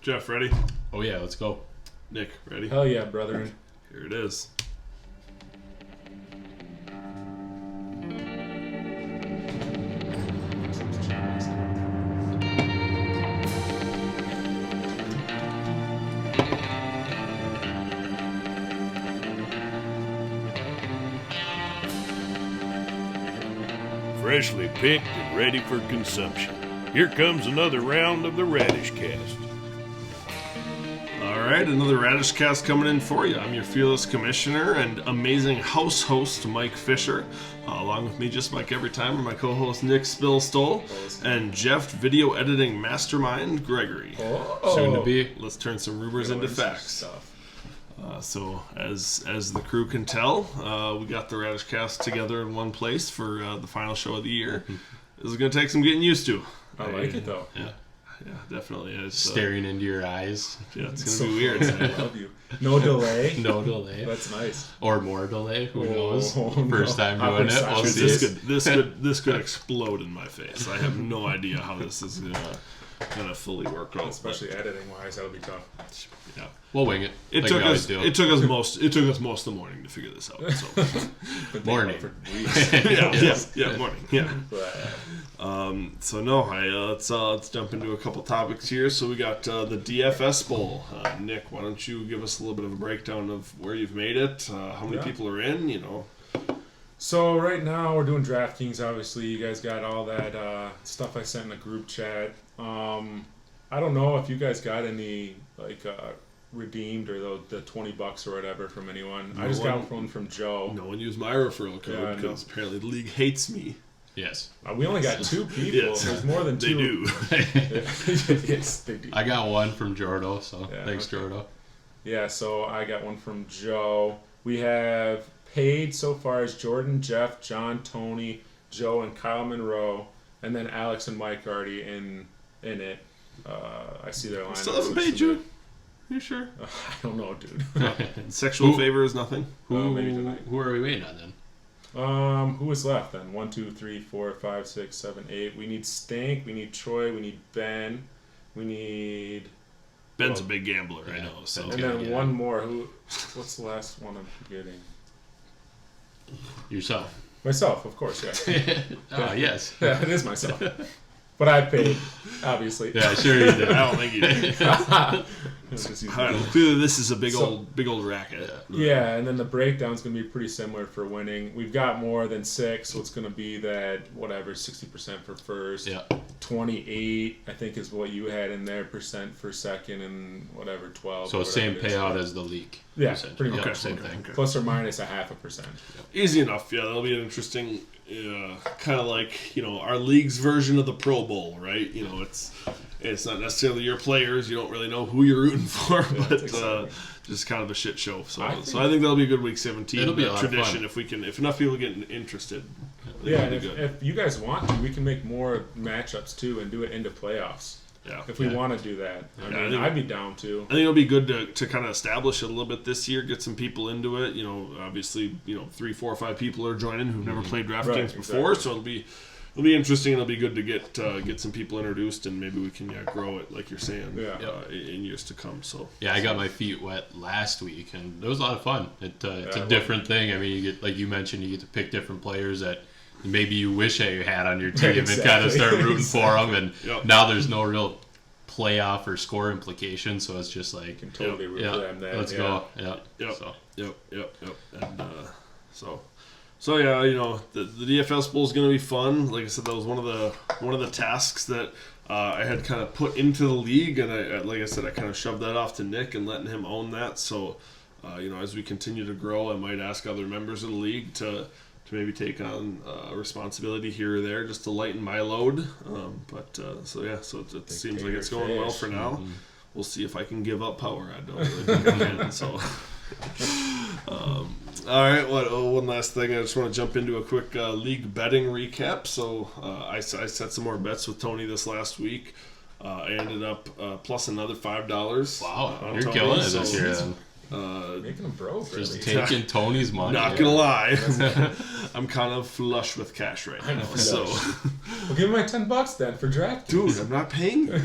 Jeff, ready? Oh yeah, let's go. Nick, ready? Hell yeah, brethren. Here it is. Freshly picked and ready for consumption. Here comes another round of the Radishcast. All right, another Radishcast coming in for you. I'm your fearless commissioner and amazing house host, Mike Fisher. Along with me, just like every time, are my co-host, Nick Spillstole, and Jeff, video editing mastermind, Gregory. Soon to be. Let's turn some rumors into facts. So, as the crew can tell, we got the Radishcast together in one place for the final show of the year. This is going to take some getting used to. I like it, though. Yeah, definitely. It's, Staring into your eyes. Yeah, it's going to be weird. I love you. No delay. No delay. That's nice. Or more delay. Who knows? no. First time doing it. We'll see. This could explode in my face. I have no idea how this is gonna fully work out. Especially editing wise, that'll be tough. Yeah, we'll wing it. It took us most of the morning to figure this out. So morning. yeah, morning. Yeah. So no, let's jump into a couple topics here. So we got the DFS Bowl. Nick, why don't you give us a little bit of a breakdown of where you've made it, how many people are in, you know. So right now we're doing DraftKings. Obviously, you guys got all that stuff I sent in the group chat. I don't know if you guys got any redeemed or the $20 or whatever from anyone. I just got one from Joe. No one used my referral code because apparently the league hates me. Yes. We only got 2 people. Yes. There's more than 2. They do. Yes, they do. I got one from Jordo, so thanks, Jordo. Yeah, so I got one from Joe. We have paid so far as Jordan, Jeff, John, Tony, Joe, and Kyle Monroe, and then Alex and Mike already in it. I see their line. Still haven't paid you? You sure? I don't know, dude. Sexual favor is nothing. Maybe tonight. Who are we waiting on then? Who was left then? 1, 2, 3, 4, 5, 6, 7, 8. We need Stank. We need Troy. We need Ben. We need. Ben's a big gambler, I know. So. And then one more. What's the last one I'm forgetting? Yourself. Myself, of course. Yeah. Yes. Yeah, it is myself. But I paid, obviously. Yeah, sure you did. I don't think you did. Clearly, this is a big old racket. Yeah, and then the breakdown's going to be pretty similar for winning. We've got more than 6, so it's going to be that, 60% for first. Yeah. 28, I think, is what you had in there, percent for second, and 12. So same payout as the league. Yeah, percent. pretty much. Okay, same thing. Okay. Plus or minus 0.5%. Easy enough. Yeah, that'll be an interesting, kind of like, our league's version of the Pro Bowl, right? It's not necessarily your players. You don't really know who you're rooting for, but just kind of a shit show. So I think that'll be a good week 17. It'll be a lot tradition of fun. if enough people get interested. Yeah, and if you guys want to, we can make more matchups too and do it into playoffs. Yeah. If we want to do that. I'd be down to. I think it'll be good to kind of establish it a little bit this year, get some people into it. Obviously, 3, 4, 5 people are joining who've never played DraftKings before, so it'll be interesting. It'll be good to get some people introduced, and maybe we can grow it, like you're saying, in years to come. So I got my feet wet last week, and it was a lot of fun. It's a different thing. I mean, you get, like you mentioned, you get to pick different players that maybe you wish that you had on your team and kind of start rooting for them. And now there's no real playoff or score implication, so it's just like, you can totally root for them then. Let's go. Yep. And So yeah, the DFS Bowl is going to be fun. Like I said, that was one of the tasks that I had kind of put into the league, and I kind of shoved that off to Nick and letting him own that. So, as we continue to grow, I might ask other members of the league to maybe take on a responsibility here or there just to lighten my load. So it seems like it's going well for now. Mm-hmm. We'll see if I can give up power. I don't really think I can. So. All right, one last thing. I just want to jump into a quick league betting recap. So I set some more bets with Tony this last week. I ended up plus another $5. Wow, you're killing it this year then. Making them broke, really. Just taking Tony's money. Not gonna lie, I'm kind of flush with cash right now. So, well, give me my $10 then for draft. Dude, I'm not paying you.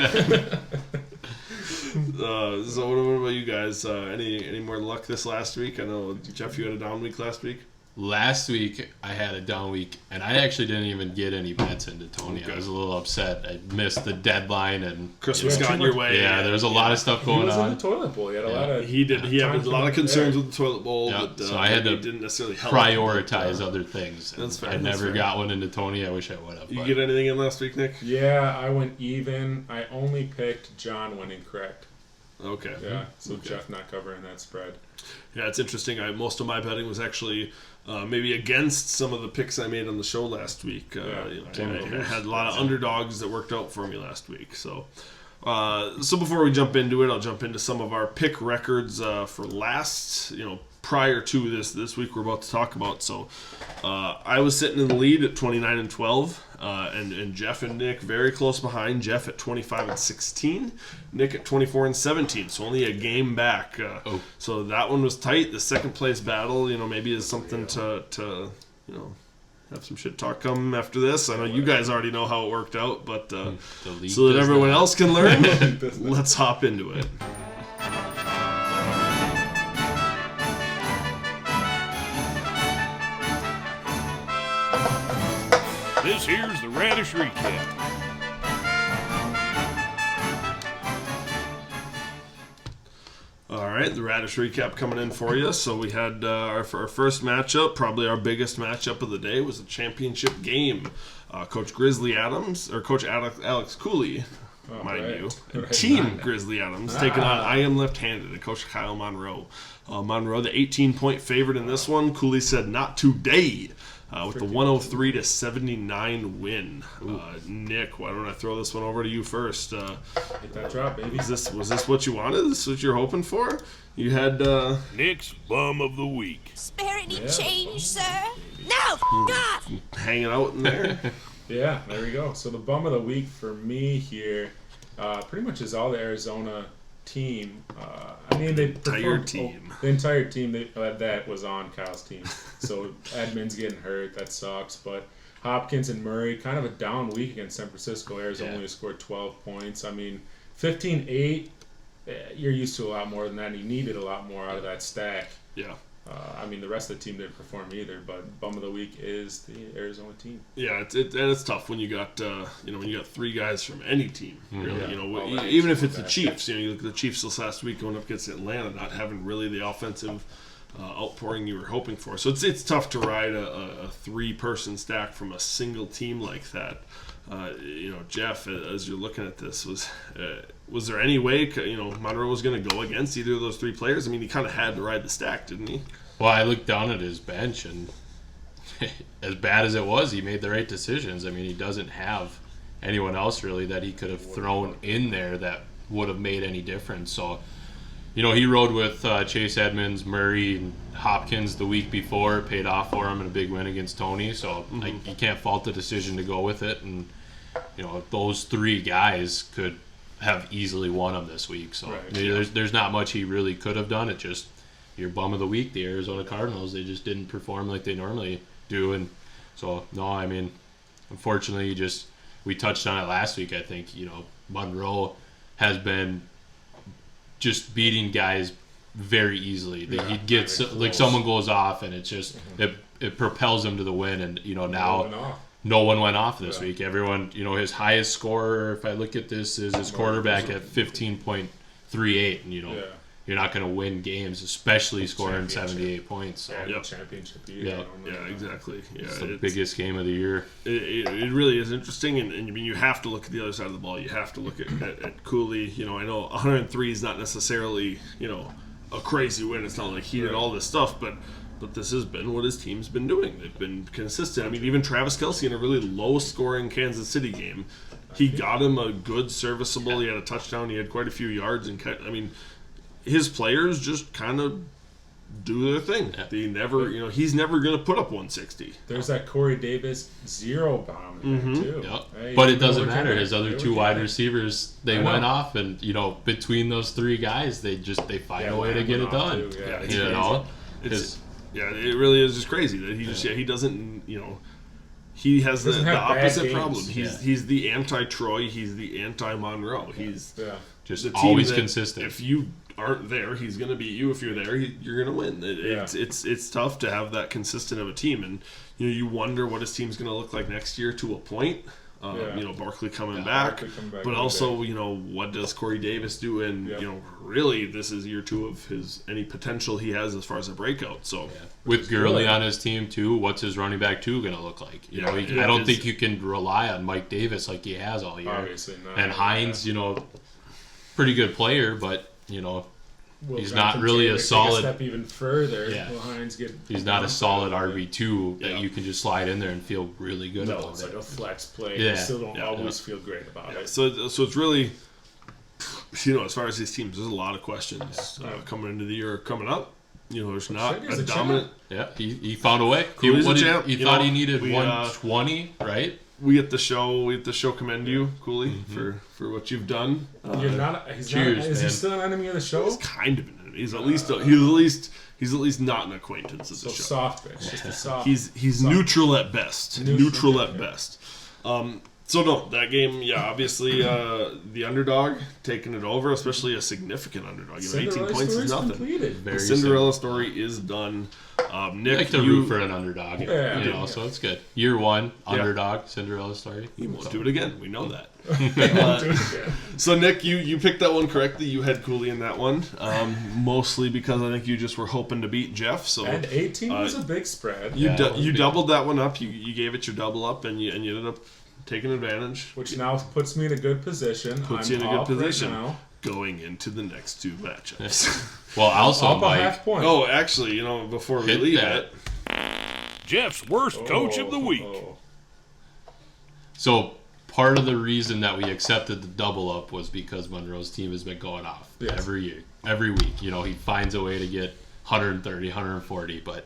So what about you guys? Any more luck this last week? I know, Jeff, you had a down week last week. Last week, I had a down week, and I actually didn't even get any bets into Tony. Okay. I was a little upset. I missed the deadline, and Christmas got in your way. Yeah, there was a lot of stuff He going was on. in the toilet bowl. He had a lot of. He did. He had a lot of concerns with the toilet bowl, Yeah, but so I had to didn't necessarily help prioritize other things. That's fair, I that's never fair. got one into Tony. I wish I would have. You but- get anything in last week, Nick? Yeah, I went even. I only picked John winning correct. Okay. Yeah, so Okay. Jeff not covering that spread. Yeah, it's interesting. Most of my betting was actually maybe against some of the picks I made on the show last week. I had a lot of underdogs that worked out for me last week. So before we jump into it, I'll jump into some of our pick records for last, prior to this week we're about to talk about. So I was sitting in the lead at 29-12, and Jeff and Nick very close behind. Jeff at 25-16, Nick at 24-17. So only a game back. So that one was tight. The second place battle, maybe is something to have some shit talk come after this. I know you guys already know how it worked out, but so that everyone else can learn, let's hop into it. This here's the Radish Recap. All right, the Radish recap coming in for you. So we had our first matchup, probably our biggest matchup of the day, was a championship game. Coach Alex Cooley, mind you, and Team Grizzly Adams taking on I Am Left-Handed and Coach Kyle Monroe. Monroe, the 18-point favorite in this one. Cooley said, "Not today." With the 103-79 win. Nick, why don't I throw this one over to you first? Hit that drop, baby. Was this what you wanted? This is what you're hoping for? You had Nick's Bum of the Week. Spare any change, sir? No, off! hanging out in there. Yeah, there we go. So the bum of the week for me here, pretty much is all the Arizona team. They performed, team. the entire team that was on Kyle's team. So Edmonds getting hurt, that sucks. But Hopkins and Murray, kind of a down week against San Francisco. Arizona only scored 12 points. 15-8. You're used to a lot more than that. And you needed a lot more out of that stack. Yeah. The rest of the team didn't perform either, but bum of the week is the Arizona team. Yeah, it's tough when you got when you got three guys from any team. Really, Yeah. even if it's the Chiefs. You look at the Chiefs this last week going up against Atlanta, not having really the offensive outpouring you were hoping for. So it's tough to ride a three-person stack from a single team like that. Jeff, as you're looking at this, was there any way Monroe was going to go against either of those three players? He kind of had to ride the stack, didn't he? Well, I looked down at his bench, and as bad as it was, he made the right decisions. He doesn't have anyone else really that he could have thrown in there that would have made any difference. So, he rode with Chase Edmonds, Murray, and Hopkins the week before. It paid off for him in a big win against Tony. So you can't fault the decision to go with it. And those three guys could have easily won him this week. So there's not much he really could have done. It just your bum of the week, the Arizona Cardinals. They just didn't perform like they normally do. And so unfortunately, we touched on it last week. I think Monroe has been just beating guys very easily. He'd get someone goes off, and it's just it propels him to the win. And now no one went off this week. Everyone, his highest scorer, if I look at this, is his quarterback at 15.38, and you're not going to win games, especially scoring 78 points. So. Championship Yeah, exactly. Yeah, it's the biggest game of the year. It really is interesting, and you have to look at the other side of the ball. You have to look at Cooley. I know 103 is not necessarily a crazy win. It's not like he did all this stuff, but this has been what his team's been doing. They've been consistent. Even Travis Kelce in a really low-scoring Kansas City game, he got him a good, serviceable. He had a touchdown. He had quite a few yards, and his players just kind of do their thing. They never, he's never going to put up 160. There's that Corey Davis zero bomb in there too. Yep. Hey, but it doesn't matter. His other two wide receivers, they went off, and between those three guys, they find a way to get it done. It really is just crazy that he doesn't, he has the opposite problem. He's the anti-Troy. He's the anti-Monroe. Just the team always that consistent. if you aren't there, he's going to beat you. If you're there, you're going to win. It's tough to have that consistent of a team, and you wonder what his team's going to look like next year to a point. Barkley coming back, but also what does Corey Davis do? And really, this is year 2 of any potential he has as far as a breakout. So with Gurley on his team too, what's his running back 2 going to look like? I don't think you can rely on Mike Davis like he has all year. Obviously not. And Hines, pretty good player, but he's not really a solid. Step even further. Yeah. Will Hines get? He's not a solid RB2 that you can just slide in there and feel really good about. It's like a flex play. Yeah. You still don't always feel great about it. So it's really, as far as these teams, there's a lot of questions coming into the year coming up. There's not a dominant. Yeah, he found a way. He thought he needed 120, right? We at the show commend you, Cooley, for what you've done. Is he still an enemy of the show? He's kind of an enemy. He's at least not an acquaintance of the show. Soft bitch. Just a soft. He's soft. Neutral at best. Neutral at best. So no, that game, obviously the underdog taking it over, especially a significant underdog. 18 points is nothing. The Cinderella story is done. Nick, I like to root for an underdog, so it's good. Year 1, underdog, Cinderella story. He won't do it again. We know that. So Nick, you picked that one correctly. You had Cooley in that one, mostly because I think you just were hoping to beat Jeff. So and 18 was a big spread. You doubled that one up. You gave it your double up, and you ended up taking advantage. Which now puts me in a good position. Puts you in a good position going into the next 2 matchups. Well, also, Mike. Half point. Oh, actually, before we leave it, Jeff's worst coach of the week. So part of the reason that we accepted the double up was because Monroe's team has been going off every year, every week. He finds a way to get 130, 140. But,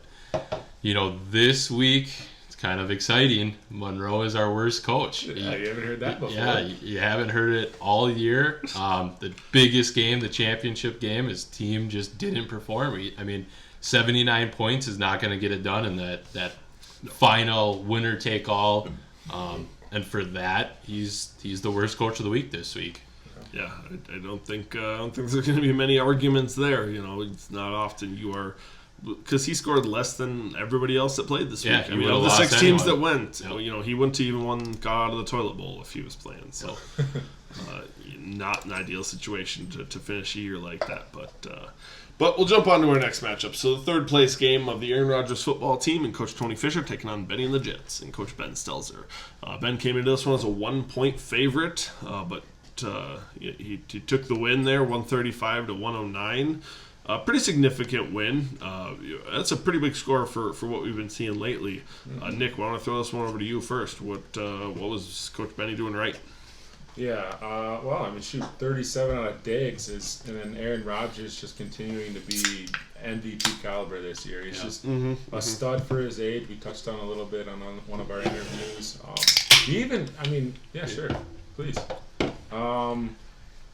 this week, it's kind of exciting. Monroe is our worst coach. You haven't heard that before. Yeah, you haven't heard it all year. The biggest game, the championship game, his team just didn't perform. 79 points is not going to get it done in that final winner-take-all. And for that, he's the worst coach of the week this week. Yeah, I don't think there's going to be many arguments there. It's not often you are, because he scored less than everybody else that played this week. Of the 6 teams that went, he wouldn't have even got out of the toilet bowl if he was playing. So, not an ideal situation to finish a year like that. But we'll jump on to our next matchup. So the 3rd place game of the Aaron Rodgers football team and Coach Tony Fisher taking on Benny and the Jets and Coach Ben Stelzer. Ben came into this one as a 1-point favorite, but he took the win there, 135 to 109. Pretty significant win. That's a pretty big score for what we've been seeing lately. Nick, why don't I throw this one over to you first? What was Coach Benny doing right? Yeah, 37 out of Diggs and then Aaron Rodgers just continuing to be MVP caliber this year. He's just a stud for his age. We touched on a little bit on one of our interviews. Sure, please.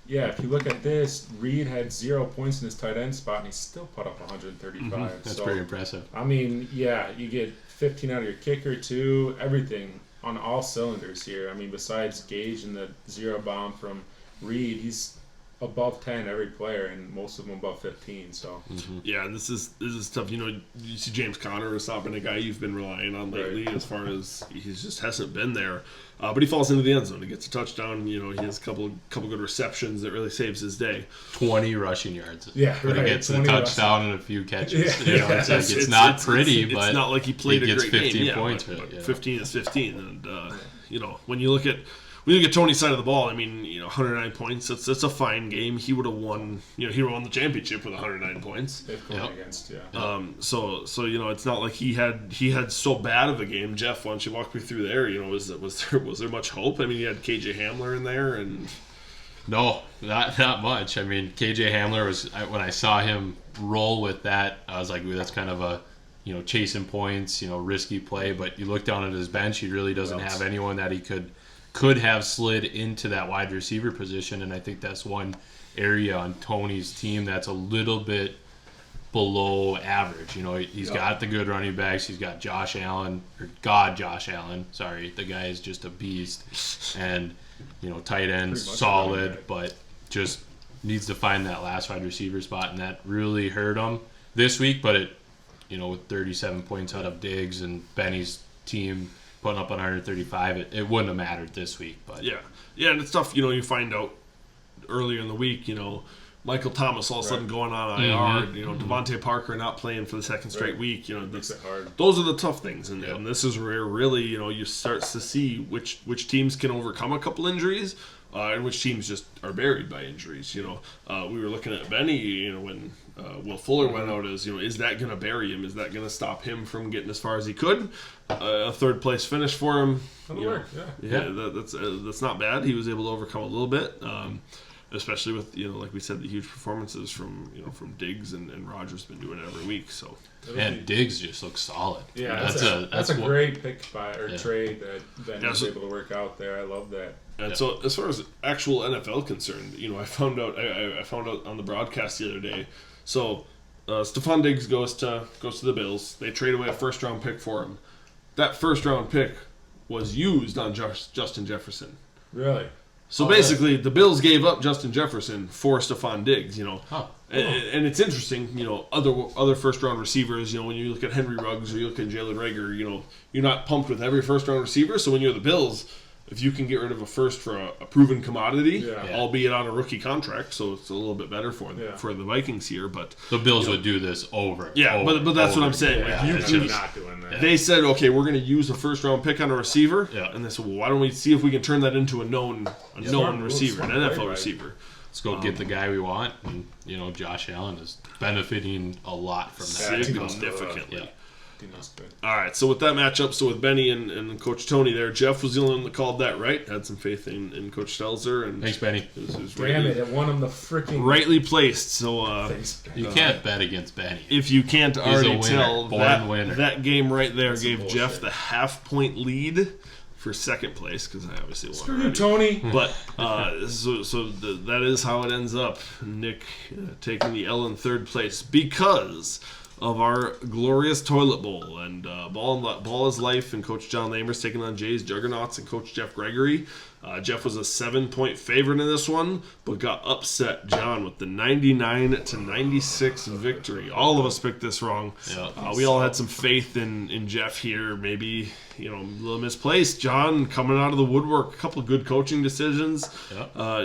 If you look at this, Reed had 0 points in his tight end spot, and he still put up 135. That's pretty impressive. You get 15 out of your kicker too. Everything on all cylinders here. Besides Gage and the 0 bomb from Reed, he's above 10 every player, and most of them above 15. So yeah, this is tough. You see James Conner has not been a guy you've been relying on lately, as far as he just hasn't been there. But he falls into the end zone. He gets a touchdown. He has a couple good receptions that really saves his day. 20 rushing yards. Yeah, but he gets a touchdown and a few catches. Yeah. It's not pretty, but it's not like he played a great 15 game. Points, but 15 is 15, and when you look at Tony's side of the ball, 109 points. That's a fine game. He would have won. He won the championship with 109 points. So it's not like he had so bad of a game. Jeff, why don't you walk me through there? Was there much hope? You had KJ Hamler in there, and no, not much. KJ Hamler was, when I saw him roll with that, I was like, ooh, that's kind of a chasing points, risky play. But you look down at his bench, he really doesn't have anyone that he could have slid into that wide receiver position, and I think that's one area on Tony's team that's a little bit below average. He's got the good running backs. He's got Josh Allen. Sorry, the guy is just a beast, and tight end solid, but just needs to find that last wide receiver spot, and that really hurt him this week. But it, with 37 points out of Diggs and Benny's team putting up 135, it wouldn't have mattered this week. But yeah, and it's tough. You find out earlier in the week. Michael Thomas all of a sudden going on IR. Devontae Parker not playing for the second straight week. Makes it hard. Those are the tough things, and this is where really you start to see which teams can overcome a couple injuries, and which teams just are buried by injuries. We were looking at Benny. When Will Fuller went out, is that going to bury him? Is that going to stop him from getting as far as he could? A third place finish for him. That's not bad. He was able to overcome a little bit. Especially with like we said, the huge performances from Diggs and Rodgers been doing it every week. So and Diggs just looks solid. Yeah, that's a great pick trade that Ben was able to work out there. I love that. And so as far as actual NFL concerned, I found out on the broadcast the other day. So Stephon Diggs goes to the Bills. They trade away a first round pick for him. That first round pick was used on Justin Jefferson. Really? So basically, the Bills gave up Justin Jefferson for Stephon Diggs, And it's interesting, other first-round receivers, when you look at Henry Ruggs or you look at Jalen Reagor, you're not pumped with every first-round receiver. So when you're the Bills, if you can get rid of a first for a proven commodity, albeit on a rookie contract, so it's a little bit better for the Vikings here. But the Bills would do this over. Yeah, but that's what I'm saying. You're not doing that. They said, okay, we're going to use a first-round pick on a receiver, and they said, well, why don't we see if we can turn that into a known receiver, an NFL receiver. Let's go get the guy we want, and Josh Allen is benefiting a lot from that significantly. Yeah. All right, so with that matchup, with Benny and Coach Tony there, Jeff was the only one that called that right. Had some faith in Coach Stelzer. And thanks, Benny. It won him the freaking rightly placed. So you can't bet against Benny. If you can't already tell, that game right there That's gave Jeff the half-point lead for second place, because I obviously won. Screw you, Tony. But that is how it ends up. Nick taking the L in third place because of our glorious toilet bowl, and ball is life, and Coach John Lamers taking on Jay's Juggernauts and Coach Jeff Gregory. Jeff was a 7-point favorite in this one, but got upset, John, with the 99-96 victory. All of us picked this wrong. We all had some faith in Jeff here. Maybe a little misplaced. John coming out of the woodwork, a couple of good coaching decisions.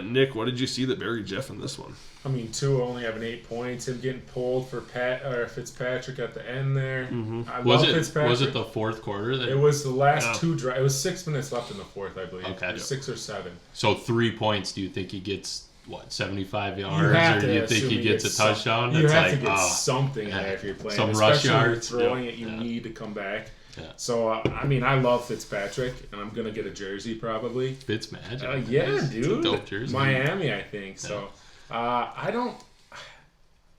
Nick, what did you see that buried Jeff in this one? I mean, Tua only having 8 points. Him getting pulled for Fitzpatrick at the end there. I love Fitzpatrick. Was it the fourth quarter? It was the last two drives. It was 6 minutes left in the fourth, I believe. Okay. 6 or 7. So 3 points. Do you think he gets 75 yards, or do you think he gets a touchdown? You have to get something there if you're playing. Some rush yards. Throwing it, you need to come back. So, I love Fitzpatrick, and I'm going to get a jersey probably. Fitzmagic. Yeah, dude. It's a dope jersey. Miami, I think. So, I don't...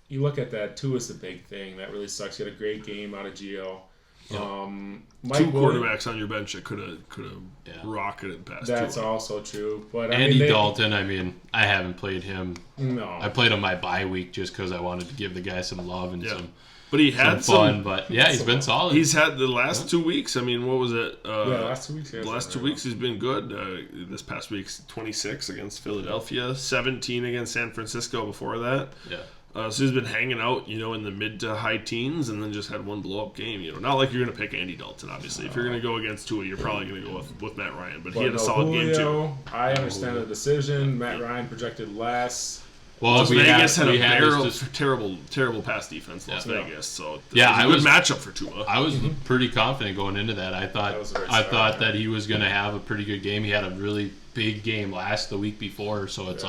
You look at that, Tua's the big thing. That really sucks. You had a great game out of Gio. Two quarterbacks on your bench that could have rocketed past. That's also true. But Andy Dalton, I haven't played him. No, I played him my bye week just because I wanted to give the guy some love and But he had some fun. But he's been solid. He's had the last 2 weeks. What was it? Last 2 weeks. The last 2 weeks he's been good. This past week's 26 against Philadelphia, 17 against San Francisco before that. So he's been hanging out, in the mid to high teens, and then just had one blow-up game. Not like you're going to pick Andy Dalton, obviously. If you're going to go against Tua, you're probably going to go with Matt Ryan. But he had a solid game, too. I understand the decision. Matt Ryan projected less. Well, Vegas had a terrible pass defense, Las Vegas. So it was a good matchup for Tua. I was pretty confident going into that. I thought that he was going to have a pretty good game. He had a really big game the week before. So it's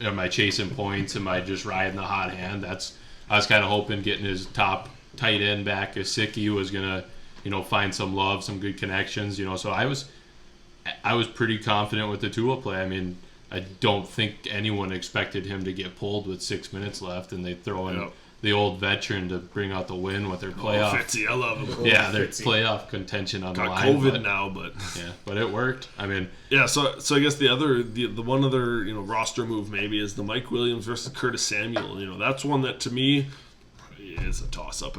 am I chasing points? Am I just riding the hot hand? I was kind of hoping getting his top tight end back, Gesicki, was gonna, find some love, some good connections. So I was pretty confident with the Tua play. I don't think anyone expected him to get pulled with 6 minutes left, and they throw in the old veteran to bring out the win with their playoff. Fitzy, I love him. Yeah, their playoff contention on the line. Got COVID now, but but it worked. So I guess the one other roster move maybe is the Mike Williams versus Curtis Samuel. That's one that to me is a toss up.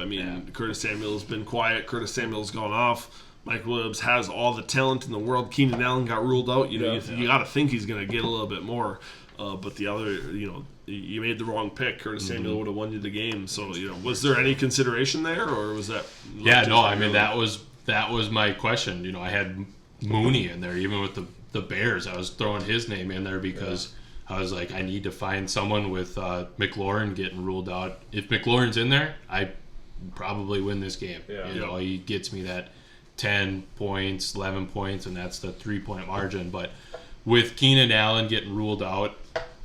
Curtis Samuel's been quiet. Curtis Samuel's gone off. Mike Williams has all the talent in the world. Keenan Allen got ruled out. You got to think he's going to get a little bit more. but the other, you made the wrong pick. Curtis Samuel would have won you the game. So, was there any consideration there, or was that? Yeah, no. I mean, that was my question. I had Mooney in there, even with the Bears. I was throwing his name in there because I was like, I need to find someone with McLaurin getting ruled out. If McLaurin's in there, I probably win this game. Yeah. He gets me that 10 points, 11 points, and that's the 3-point margin. But with Keenan Allen getting ruled out,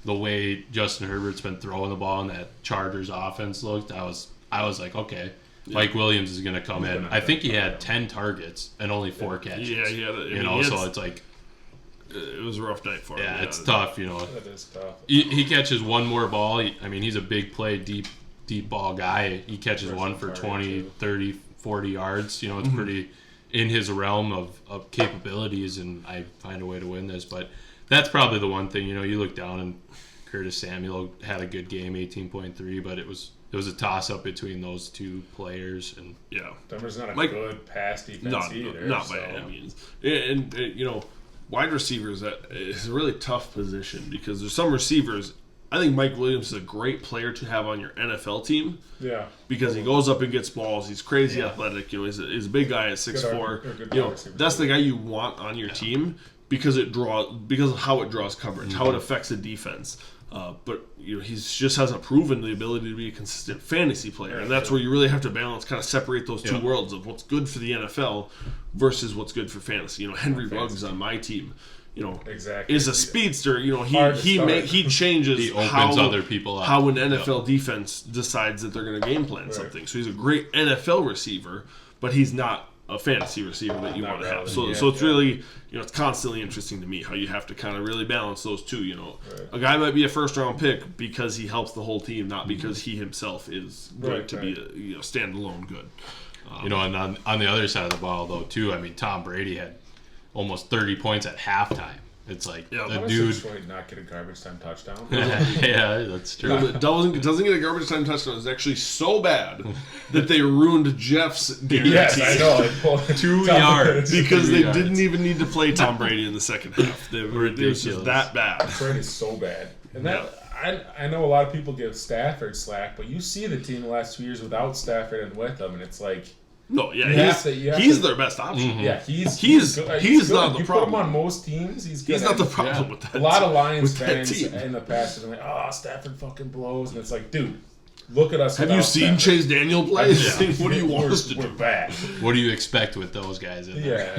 the way Justin Herbert's been throwing the ball and that Chargers offense looked, I was like, okay, Mike Williams is going to come in. I think he had 10 targets and only 4 catches. Yeah, he had. So it's like, it was a rough night for him. Yeah, it's tough. That is tough. He catches one more ball. He's a big play, deep ball guy. He catches one for 20, 30, 40 yards. It's pretty in his realm of capabilities, and I find a way to win this. But that's probably the one thing. You look down, and Curtis Samuel had a good game, 18.3, but it was a toss-up between those two players. And Denver's not a good pass defense either. Not by any means. And wide receivers is a really tough position because there's some receivers. I think Mike Williams is a great player to have on your NFL team. Yeah. Because he goes up and gets balls. He's crazy athletic. He's a big guy at 6'4". That's the guy you want on your team because of how it draws coverage, how it affects the defense. But he just hasn't proven the ability to be a consistent fantasy player, and that's where you really have to balance, kind of separate those two worlds of what's good for the NFL versus what's good for fantasy. Henry Ruggs on my team, is a speedster. He changes he opens other people up. How an NFL defense decides that they're going to game plan something. So he's a great NFL receiver, but he's not a fantasy receiver that you want to have. So it's really, it's constantly interesting to me how you have to kind of really balance those two. A guy might be a first-round pick because he helps the whole team, not because he himself is going to be a standalone good. And on the other side of the ball, though, too, Tom Brady had almost 30 points at halftime. It's like the dude Detroit not get a garbage time touchdown. Yeah, that's true. Doesn't get a garbage time touchdown. It's actually so bad that they ruined Jeff's guarantee. Yes, I know. 2 yards because they didn't even need to play Tom Brady in the second half. It was just that bad. Detroit is so bad, and I know a lot of people give Stafford slack, but you see the team the last 2 years without Stafford and with them, and it's like. No, he's their best option. Mm-hmm. Yeah, he's not the problem. You put problem. him on most teams, he's not the problem with that. A lot of Lions fans in the past have been like, Stafford fucking blows, and it's like, dude, look at us. Have you seen Stafford. Chase Daniel play? What do you want us to do? We're bad. What do you expect with those guys in there?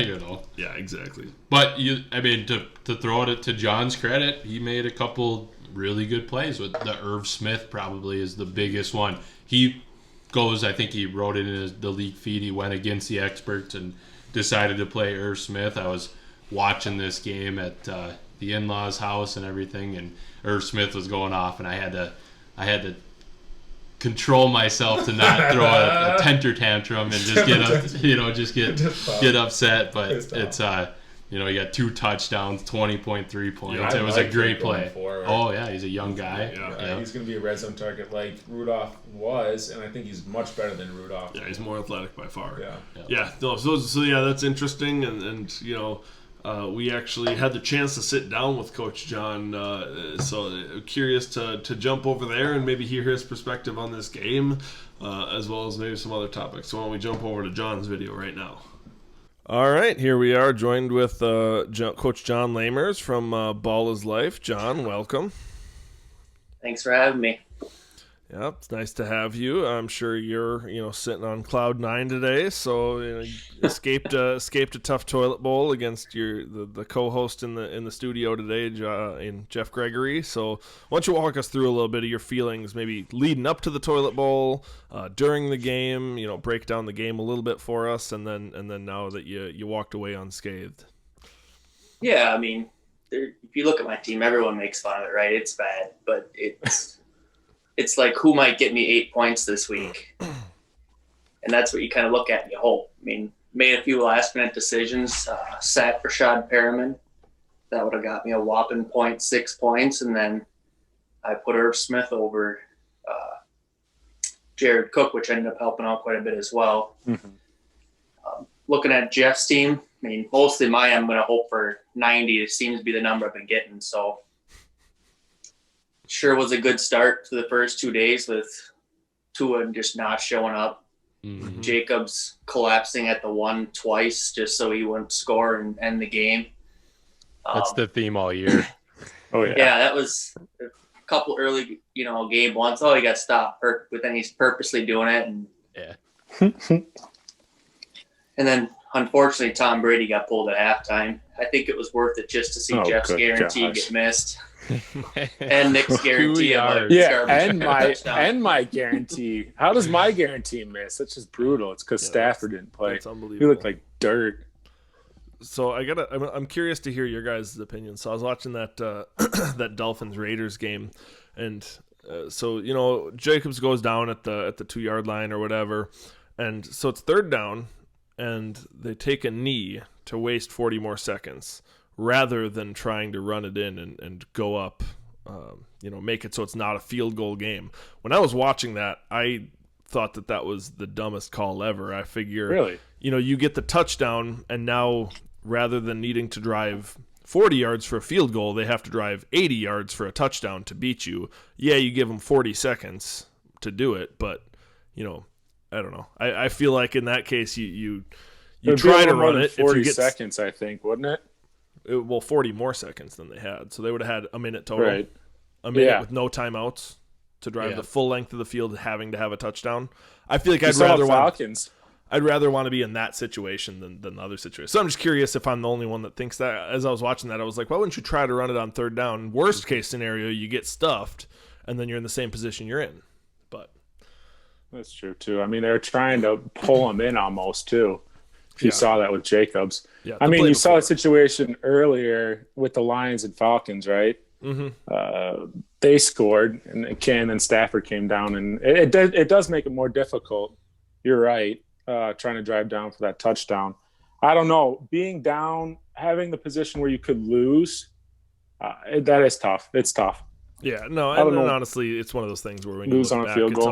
Yeah, exactly. But to throw it to John's credit, he made a couple really good plays. With the Irv Smith probably is the biggest one. He goes, I think he wrote it in the league feed, he went against the experts and decided to play Irv Smith. I was watching this game at the in-laws' house and everything, and Irv Smith was going off, and I had to control myself to not throw a temper tantrum and just get upset. But it's he got 2 touchdowns, 20.3 points. It was a great play. He's a young guy. He's going to be a red zone target like Rudolph was, and I think he's much better than Rudolph. Yeah, he's more athletic by far. So that's interesting, and we actually had the chance to sit down with Coach John, so curious to jump over there and maybe hear his perspective on this game, as well as maybe some other topics. So why don't we jump over to John's video right now? All right, here we are, joined with Coach John Lamers from Ball is Life. John, welcome. Thanks for having me. Yeah, it's nice to have you. I'm sure you're, sitting on cloud 9 today. So you escaped a tough toilet bowl against the co-host in the studio today, in Jeff Gregory. So why don't you walk us through a little bit of your feelings, maybe leading up to the toilet bowl, during the game. Break down the game a little bit for us, and then now that you walked away unscathed. Yeah, if you look at my team, everyone makes fun of it, right? It's bad, but it's like, who might get me 8 points this week? And that's what you kind of look at and you hope. Made a few last-minute decisions. Sat Rashad Perriman. That would have got me a whopping 0.6 points. And then I put Irv Smith over Jared Cook, which ended up helping out quite a bit as well. Mm-hmm. Looking at Jeff's team, mostly I'm going to hope for 90. It seems to be the number I've been getting. So sure was a good start to the first 2 days with Tua just not showing up. Mm-hmm. Jacobs collapsing at the 1 twice just so he wouldn't score and end the game. That's the theme all year. Oh yeah. Yeah, that was a couple early, game ones. Oh, he got stopped, but then he's purposely doing it, and and then unfortunately Tom Brady got pulled at halftime. I think it was worth it just to see Jeff's guarantee get missed. And Nick's guarantee of and my guarantee. How does my guarantee miss? That's just brutal. It's because Stafford didn't play. That's unbelievable. He looked like dirt. So I'm curious to hear your guys' opinion. So I was watching that that Dolphins Raiders game, and so Jacobs goes down at the 2-yard line or whatever, and so it's third down, and they take a knee to waste 40 more seconds rather than trying to run it in and go up, make it so it's not a field goal game. When I was watching that, I thought that was the dumbest call ever. I figure, really, you get the touchdown, and now rather than needing to drive 40 yards for a field goal, they have to drive 80 yards for a touchdown to beat you. Yeah, you give them 40 seconds to do it, but, I don't know. I feel like in that case, you try to run it. 40 seconds, I think, wouldn't it? 40 more seconds than they had. So they would have had a minute total. Right. A minute with no timeouts to drive the full length of the field, having to have a touchdown. I feel like I'd rather want to be in that situation than the other situation. So I'm just curious if I'm the only one that thinks that. As I was watching that, I was like, why wouldn't you try to run it on third down? Worst case scenario, you get stuffed, and then you're in the same position you're in. But that's true too. I mean, they're trying to pull him in almost too. You saw that with Jacobs. Yeah, I mean, you saw a situation earlier with the Lions and Falcons, right? Mm-hmm. They scored, and Stafford came down, and it does make it more difficult. You're right, trying to drive down for that touchdown. I don't know. Being down, having the position where you could lose, that is tough. It's tough. Yeah, no, and honestly, it's one of those things where when you lose look on a back, field it's goal.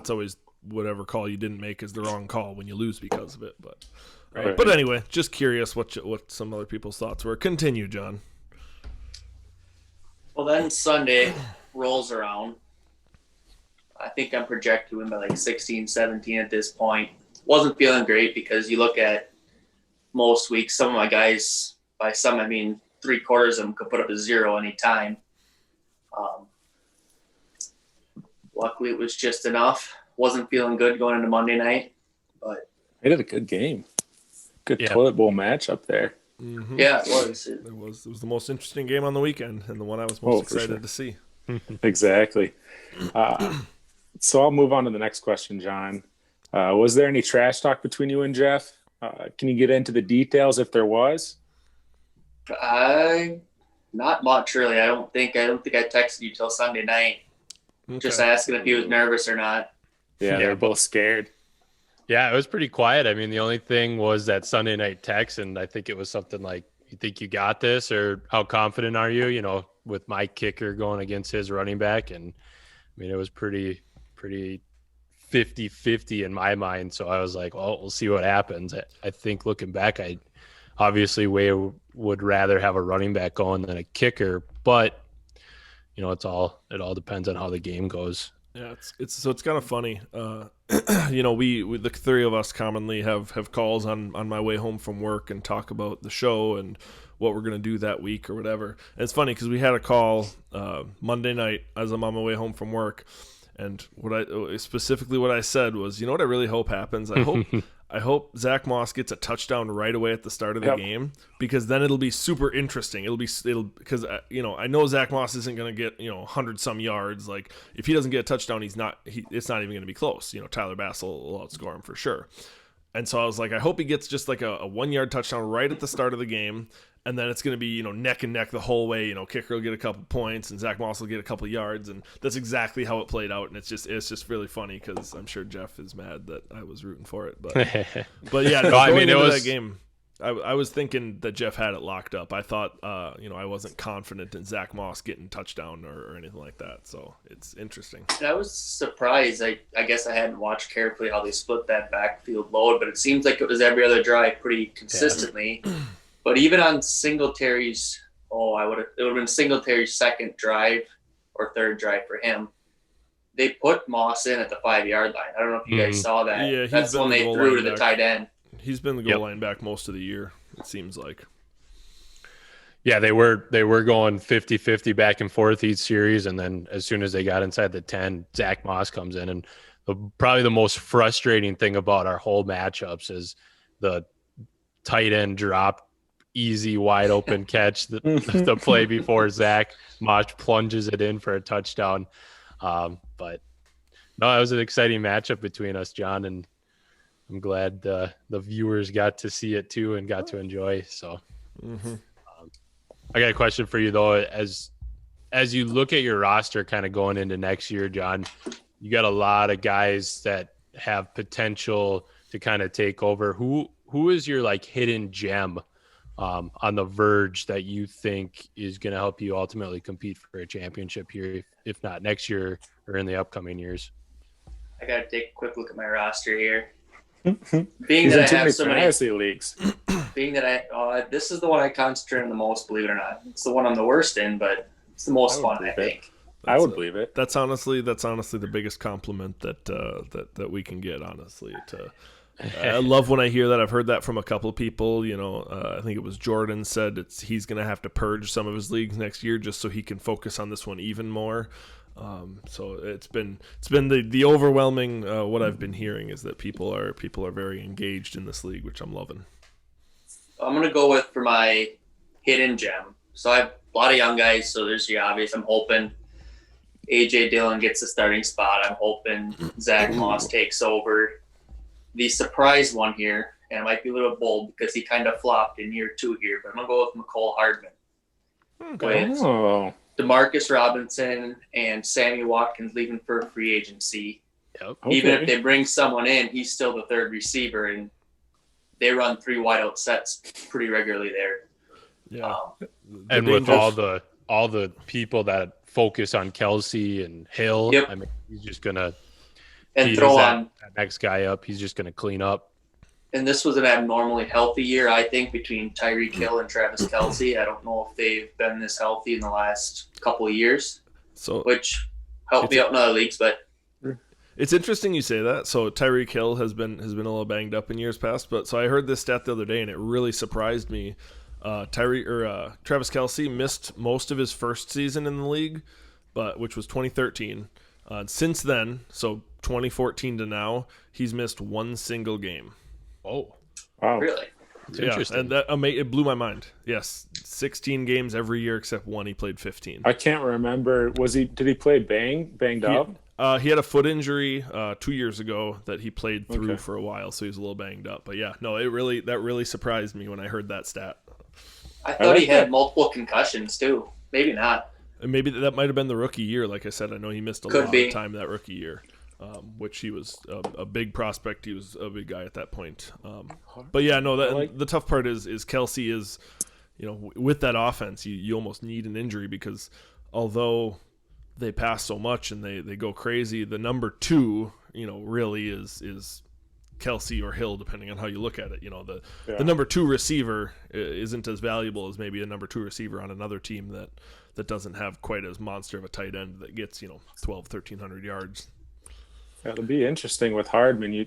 always whatever call you didn't make is the wrong call when you lose because of it. But right. But anyway, just curious what some other people's thoughts were. Continue, John. Well, then Sunday rolls around. I think I'm projected to win by like 16, 17 at this point. Wasn't feeling great because you look at most weeks, some of my guys, by some I mean 3/4 of them could put up a 0 anytime. Luckily, it was just enough. Wasn't feeling good going into Monday night, but they did a good game. Good toilet bowl match up there. Mm-hmm. Yeah, it was. It was the most interesting game on the weekend, and the one I was most excited to see. Exactly. So I'll move on to the next question, John. Was there any trash talk between you and Jeff? Can you get into the details if there was? Not much really. I don't think I texted you till Sunday night, just asking if he was nervous or not. Yeah, they were both scared. Yeah, it was pretty quiet. I mean, the only thing was that Sunday night text, and I think it was something like, "You think you got this?" or "How confident are you?" With my kicker going against his running back, and I mean, it was pretty 50-50 in my mind. So I was like, "Well, we'll see what happens." I think looking back, I obviously would rather have a running back going than a kicker, but it all depends on how the game goes. Yeah, it's kind of funny. We the three of us commonly have calls on my way home from work and talk about the show and what we're gonna do that week or whatever. And it's funny because we had a call Monday night as I'm on my way home from work, and what I said was, what I really hope happens. I hope Zach Moss gets a touchdown right away at the start of the game, because then it'll be super interesting. It'll because I know Zach Moss isn't going to get 100 some yards. Like if he doesn't get a touchdown, it's not even going to be close. Tyler Bass will outscore him for sure. And so I was like, I hope he gets just like a 1-yard touchdown right at the start of the game. And then it's going to be, neck and neck the whole way. Kicker will get a couple points and Zach Moss will get a couple yards. And that's exactly how it played out. And it's just really funny because I'm sure Jeff is mad that I was rooting for it. But yeah, going into that game, I was thinking that Jeff had it locked up. I thought, I wasn't confident in Zach Moss getting touchdown or anything like that. So it's interesting. And I was surprised. I guess I hadn't watched carefully how they split that backfield load, but it seems like it was every other drive pretty consistently. Yeah. But even on Singletary's, it would have been Singletary's second drive. or third drive for him. They put Moss in at the 5-yard line. I don't know if you guys saw that. Yeah, that's when they threw to the tight end. He's been the goal line back most of the year, it seems like. Yeah, they were going 50-50 back and forth each series, and then as soon as they got inside the 10, Zach Moss comes in. And probably the most frustrating thing about our whole matchups is the tight end drop, easy, wide open catch, the play before Zach Moss plunges it in for a touchdown. But no, it was an exciting matchup between us, John, and I'm glad the viewers got to see it too and got to enjoy. So. I got a question for you though. As you look at your roster kind of going into next year, John, you got a lot of guys that have potential to kind of take over. Who is your like hidden gem on the verge that you think is going to help you ultimately compete for a championship here, if not next year or in the upcoming years? I got to take a quick look at my roster here. Being that I have so many fantasy leagues. Being that this is the one I concentrate on the most, believe it or not. It's the one I'm the worst in, but it's the most fun, I think. I would believe it. That's honestly the biggest compliment that we can get. Honestly, I love when I hear that. I've heard that from a couple of people. I think it was Jordan said he's going to have to purge some of his leagues next year just so he can focus on this one even more. So it's been the overwhelming what I've been hearing is that people are very engaged in this league, which I'm loving. I'm going to go with for my hidden gem. So I have a lot of young guys, so there's the obvious. I'm hoping A.J. Dillon gets the starting spot. I'm hoping Zach Moss takes over. The surprise one here, and it might be a little bold because he kind of flopped in year 2 here, but I'm going to go with McCole Hardman. With Demarcus Robinson and Sammy Watkins leaving for free agency. Yep. Even if they bring someone in, he's still the third receiver, and they run 3 wideout sets pretty regularly there. Yeah. And with all the people that focus on Kelsey and Hill, I mean, he's just gonna throw on that next guy up. He's just gonna clean up. And this was an abnormally healthy year, I think, between Tyreek Hill and Travis Kelsey. I don't know if they've been this healthy in the last couple of years, which helped me out in other leagues. But it's interesting you say that. So Tyreek Hill has been a little banged up in years past, but so I heard this stat the other day and it really surprised me. Travis Kelsey missed most of his first season in the league, which was 2013. Since then, so 2014 to now, he's missed 1 single game. Oh, wow! Really? It's interesting. And it blew my mind. Yes, 16 games every year except one. He played 15. I can't remember. Did he play banged up? He had a foot injury 2 years ago that he played through for a while, so he was a little banged up. But yeah, no, that really surprised me when I heard that stat. I thought he had multiple concussions too. Maybe not. And maybe that might have been the rookie year. Like I said, I know he missed a lot of time that rookie year. Which he was a big prospect. He was a big guy at that point. But yeah, no, the tough part is Kelsey is, with that offense, you almost need an injury because although they pass so much and they go crazy, the number 2, really is Kelsey or Hill, depending on how you look at it. The number 2 receiver isn't as valuable as maybe a number 2 receiver on another team that doesn't have quite as monster of a tight end that gets 1,300 yards. It'll be interesting with Hardman.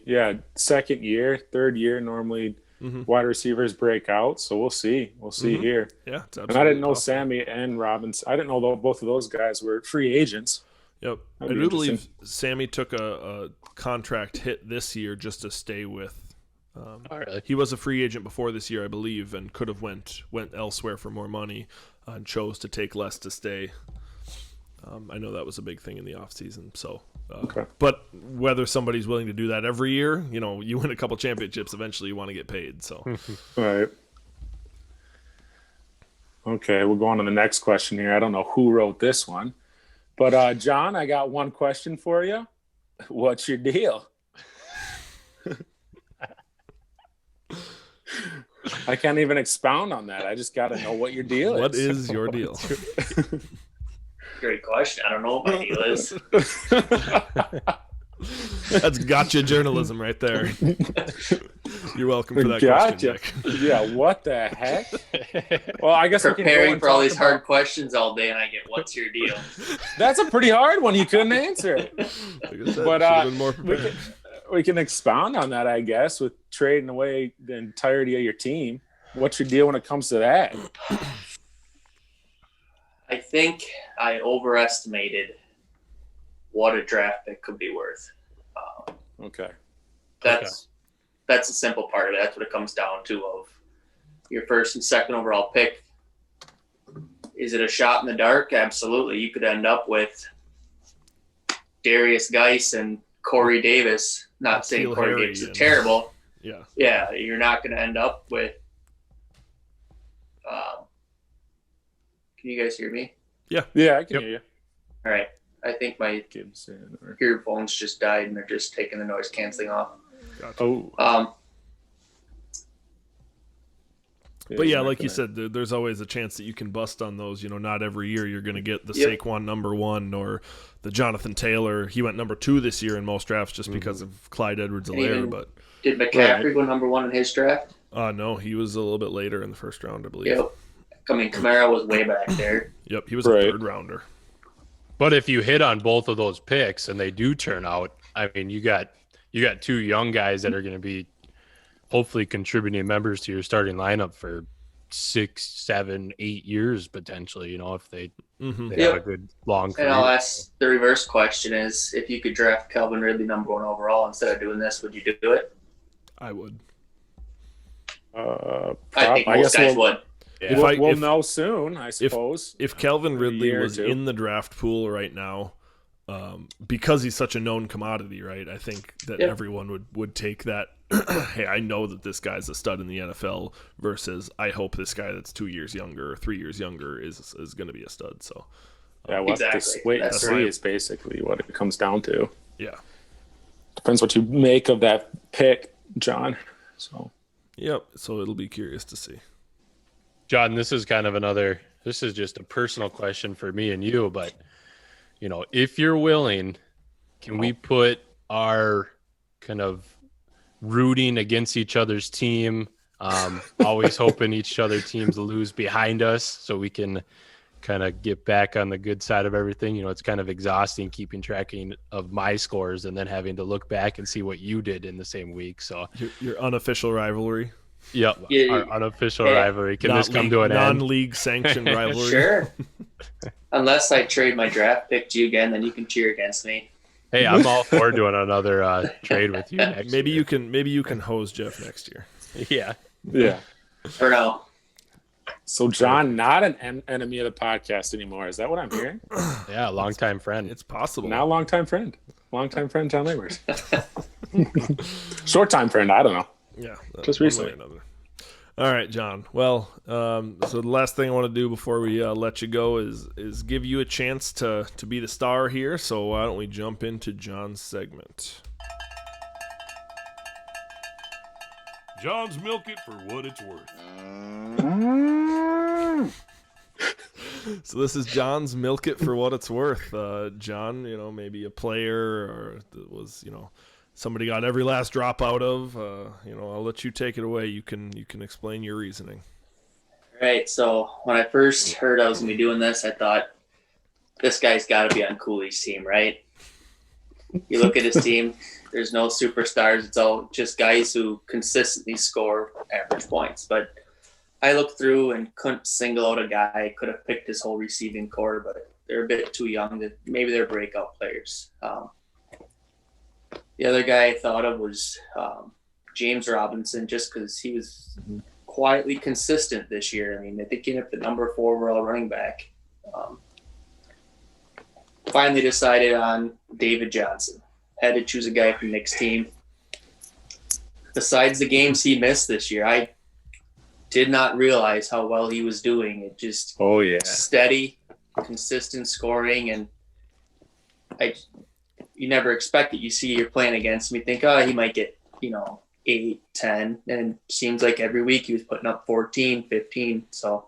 Second year, third year, normally wide receivers break out. So we'll see. We'll see here. Yeah, and I didn't know Sammy and Robbins. I didn't know both of those guys were free agents. Yep. I do believe Sammy took a contract hit this year just to stay with. Really? He was a free agent before this year, I believe, and could have went elsewhere for more money and chose to take less to stay. I know that was a big thing in the offseason. So, but whether somebody's willing to do that every year, you win a couple championships, eventually you want to get paid. So, right. Okay, we'll go on to the next question here. I don't know who wrote this one, but John, I got one question for you. What's your deal? I can't even expound on that. I just got to know what your deal is. What is your deal? Great question. I don't know what my deal is. That's gotcha journalism right there. You're welcome for that Gotcha. question, Nick. Yeah, what the heck? Well, I guess Preparing for all these hard questions all day, and I get, what's your deal? That's a pretty hard one. You couldn't answer it. Like I said, But should've been more prepared. we can expound on that, I guess, with trading away the entirety of your team. What's your deal when it comes to that? I think I overestimated what a draft pick could be worth. Okay. That's a simple part of it. That's what it comes down to. Of your first and second overall pick, is it a shot in the dark? Absolutely. You could end up with Darius Geis and Corey Davis. Not saying Corey Davis is terrible. Yeah, you're not going to end up with. Can you guys hear me? Yeah, I can hear you. All right. I think my earphones just died and they're just taking the noise canceling off. Gotcha. Oh. But yeah, like you said, there's always a chance that you can bust on those. Not every year you're going to get the Saquon number 1 or the Jonathan Taylor. He went number 2 this year in most drafts just because of Clyde Edwards-Helaire. But did McCaffrey go number 1 in his draft? No, he was a little bit later in the first round, I believe. Yep. I mean, Kamara was way back there. Yep, he was a third rounder. But if you hit on both of those picks and they do turn out, I mean, you got 2 young guys that are going to be hopefully contributing members to your starting lineup for 6, 7, 8 years potentially. If they have a good long career. And I'll ask the reverse question: is if you could draft Calvin Ridley number 1 overall instead of doing this, would you do it? I would. I think most guys would. Yeah. We'll know soon, I suppose. If Calvin Ridley was in the draft pool right now, because he's such a known commodity, right? I think that everyone would take that. Hey, I know that this guy's a stud in the NFL. Versus, I hope this guy that's 2 years younger or 3 years younger is going to be a stud. So, exactly. Wait and see is basically what it comes down to. Yeah, depends what you make of that pick, John. So, yep. So it'll be curious to see. John, this is just a personal question for me and you, but if you're willing, can we put our kind of rooting against each other's team, always hoping each other teams to lose behind us so we can kind of get back on the good side of everything? It's kind of exhausting keeping track of my scores and then having to look back and see what you did in the same week. So your unofficial rivalry. Yep, our unofficial rivalry. Can this come to an end? Non-league sanctioned rivalry. Sure. Unless I trade my draft pick to you again, then you can cheer against me. Hey, I'm all for doing another trade with you next maybe year. you can hose Jeff next year. Yeah. For now. So John, not an enemy of the podcast anymore. Is that what I'm hearing? Yeah, longtime friend. It's possible. Now longtime friend. Longtime friend John Labors. Short-time friend, I don't know. Yeah, just recently. All right, John. Well, so the last thing I want to do before we let you go is give you a chance to be the star here. So why don't we jump into John's segment? John's Milk It for what it's worth. So this is John's Milk It for what it's worth. John, maybe a player or that was, somebody got every last drop out of. I'll let you take it away. You can explain your reasoning. All right. So when I first heard I was going to be doing this, I thought this guy's got to be on Cooley's team, right? You look at his team. There's no superstars. It's all just guys who consistently score average points. But I looked through and couldn't single out a guy. Could have picked his whole receiving core, but they're a bit too young. That maybe they're breakout players. The other guy I thought of was James Robinson, just because he was quietly consistent this year. I mean, I think he ended up the number 4 overall running back. Finally decided on David Johnson. Had to choose a guy from Nick's team. Besides the games he missed this year, I did not realize how well he was doing. It just steady, consistent scoring, and you never expect it. You see you're playing against him, you think, he might get 8, 10, and it seems like every week he was putting up 14, 15. So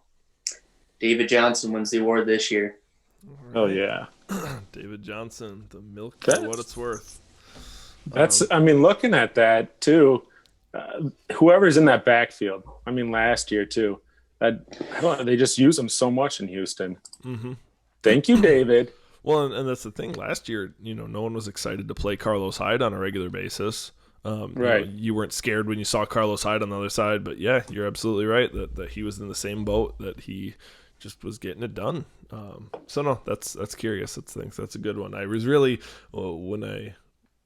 David Johnson wins the award this year. Oh yeah. David Johnson, the milk for what it's worth. I mean, looking at that too, whoever's in that backfield. I mean, last year too, they just use them so much in Houston. Mm-hmm. Thank you, David. Well, and that's the thing. Last year, no one was excited to play Carlos Hyde on a regular basis. Right. You weren't scared when you saw Carlos Hyde on the other side, but yeah, you're absolutely right that he was in the same boat, that he just was getting it done. So no, that's curious. That's a good one. I was really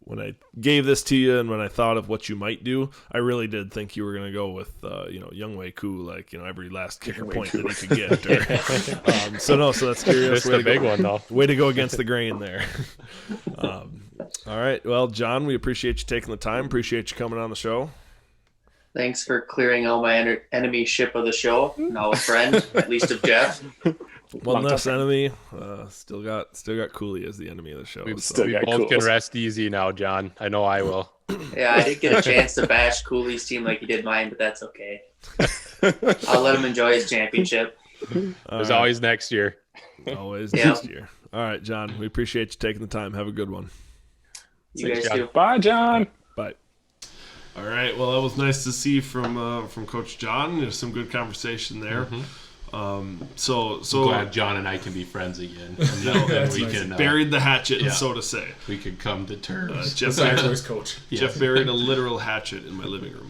when I gave this to you and when I thought of what you might do, I really did think you were going to go with Younghoe Koo, every last kicker point that he could get. So that's curious. That's the big one, though. Way to go against the grain there. All right. Well, John, we appreciate you taking the time. Appreciate you coming on the show. Thanks for clearing out my enemy ship of the show. Now a friend, at least of Jeff. One less enemy. Still got Cooley as the enemy of the show. We both can rest easy now, John. I know I will. Yeah, I didn't get a chance to bash Cooley's team like he did mine, but that's okay. I'll let him enjoy his championship. There's always next year. Always next year. All right, John. We appreciate you taking the time. Have a good one. You guys too. Bye, John. Bye. All right. Well, that was nice to see from Coach John. There's some good conversation there. Mm-hmm. So glad John and I can be friends again. And we can buried the hatchet, so to say. We can come to terms. Jeff coach. Jeff buried a literal hatchet in my living room.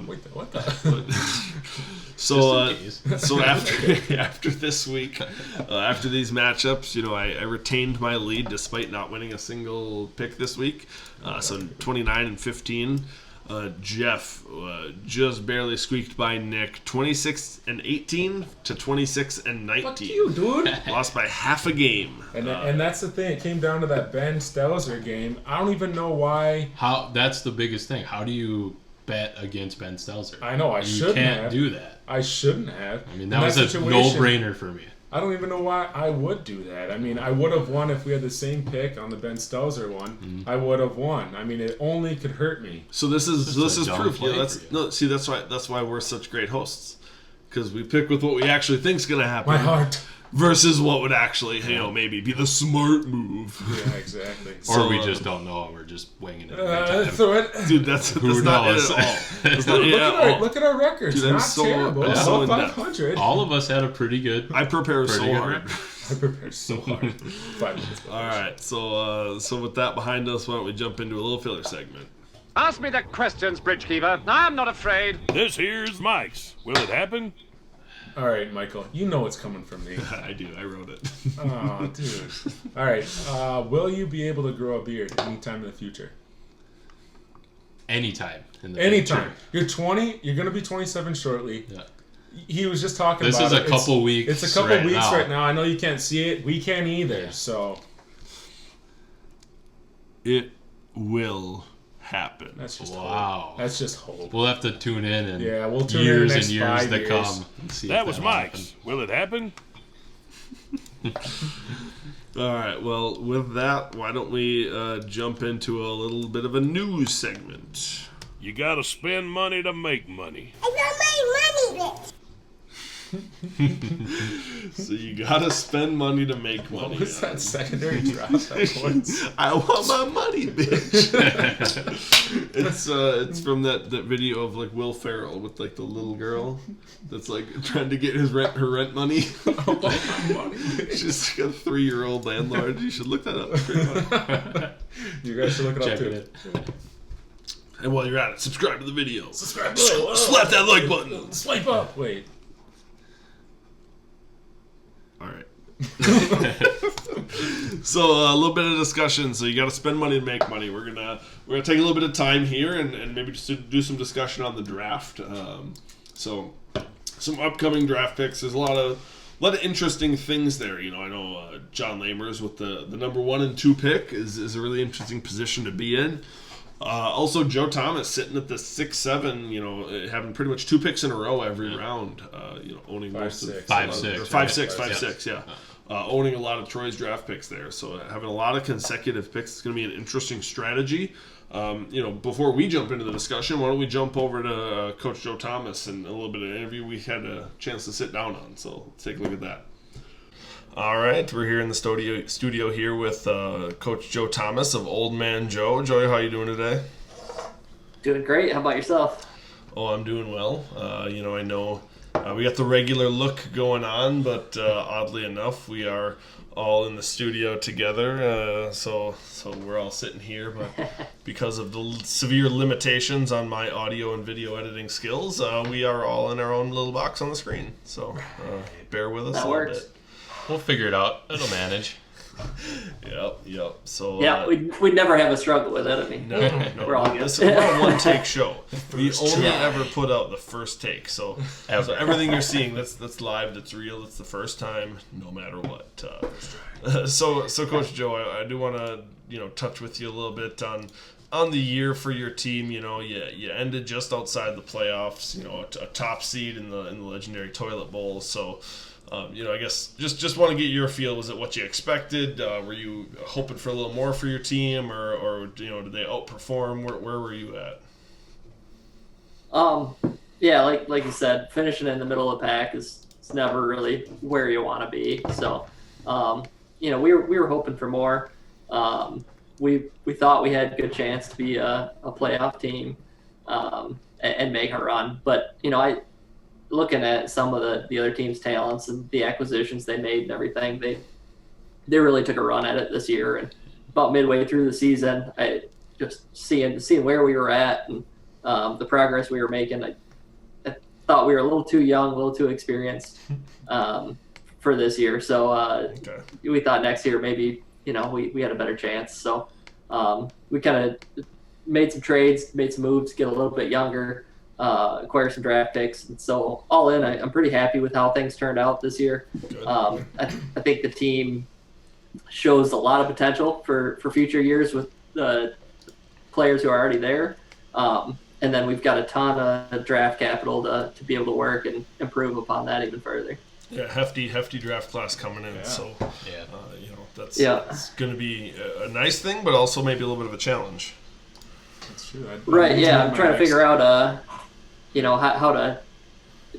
What the? So after this week, after these matchups, I retained my lead despite not winning a single pick this week. So 29-15. Jeff just barely squeaked by Nick, 26-18 to 26-19. Fuck you, dude. Lost by half a game. And that's the thing. It came down to that Ben Stelzer game. I don't even know why. That's the biggest thing. How do you bet against Ben Stelzer? I know. You can't do that. I shouldn't have. I mean, that was a no-brainer for me. I don't even know why I would do that. I mean, I would have won if we had the same pick on the Ben Stelzer one. Mm-hmm. I would have won. I mean, it only could hurt me. So this is proof. That's why we're such great hosts, because we pick with what we actually think is going to happen. My heart. Versus what would actually, maybe be the smart move. Yeah, exactly. Or we just don't know and we're just winging it. Dude, that's not it at all. Look at our records. Dude, not terrible. I'm so 500. All of us had a pretty good. I prepare so hard. I prepare so hard. 5 minutes. All right, so with that behind us, why don't we jump into a little filler segment? Ask me the questions, Bridgekeeper. I'm not afraid. This here's Mike's. Will it happen? All right, Michael. You know it's coming from me. I do. I wrote it. Oh, dude. All right. Will you be able to grow a beard anytime in the future? Anytime in the Anytime. future. You're 20. You're going to be 27 shortly. Yeah. He was just talking this about is a couple weeks. It's a couple weeks right now. I know you can't see it. We can't either. So it will happen. That's just wow. Hope. That's just hope. We'll have to tune in and we'll tune years in and years to years. come. And see that was Mike's. Will it happen? All right. Well, with that, why don't we jump into a little bit of a news segment? You gotta spend money to make money. I got my money, bitch. So you gotta spend money to make money. What was that secondary drop? I want my money, bitch. It's from that video of Will Ferrell with the little girl that's trying to get her rent money. I want my money, bitch. She's a 3-year-old landlord. You should look that up. It's pretty funny. You guys should look it up too. And while you're at it, subscribe to the video. Subscribe below. Slap that like button. Swipe up. Wait. All right. So a little bit of discussion. So you got to spend money to make money. We're gonna take a little bit of time here and maybe just do some discussion on the draft. So some upcoming draft picks. There's a lot of interesting things there. I know John Lamers with the number 1 and 2 pick is a really interesting position to be in. Also, Joe Thomas sitting at the 6-7, having pretty much 2 picks in a row every round. Owning most of 5-6, yeah. Owning a lot of Troy's draft picks there. So having a lot of consecutive picks is going to be an interesting strategy. Before we jump into the discussion, why don't we jump over to Coach Joe Thomas and a little bit of an interview we had a chance to sit down on. So let's take a look at that. All right, we're here in the studio here with Coach Joe Thomas of Old Man Joe. Joey, how you doing today? Doing great. How about yourself? Oh, I'm doing well. I know we got the regular look going on, but oddly enough, we are all in the studio together. So we're all sitting here, but because of the severe limitations on my audio and video editing skills, we are all in our own little box on the screen. So bear with us a little bit. We'll figure it out. It'll manage. Yep. So yeah, we'd never have a struggle with it. I mean, no, we're all good. We're a one-take show. We only ever put out the first take. So everything you're seeing, that's live, that's real, that's the first time, no matter what. So Coach Joe, I do want to touch with you a little bit on the year for your team. You ended just outside the playoffs. A top seed in the legendary Toilet Bowl. So. I guess just want to get your feel. Was it what you expected? Were you hoping for a little more for your team, or did they outperform? Where were you at? Yeah, like you said, finishing in the middle of the pack is never really where you want to be. So, we were hoping for more. We thought we had a good chance to be a playoff team and make a run, but looking at some of the other team's talents and the acquisitions they made and everything, they really took a run at it this year. And about midway through the season, I just seeing where we were at and the progress we were making, I thought we were a little too young, a little too experienced for this year. So we thought next year maybe we had a better chance. So we kind of made some trades, made some moves, get a little bit younger. Acquire some draft picks, and so all in, I'm pretty happy with how things turned out this year. I think the team shows a lot of potential for future years with the players who are already there, and then we've got a ton of draft capital to be able to work and improve upon that even further. Yeah, hefty draft class coming in. Yeah. So that's going to be a nice thing, but also maybe a little bit of a challenge. That's true. I'm trying to figure out how to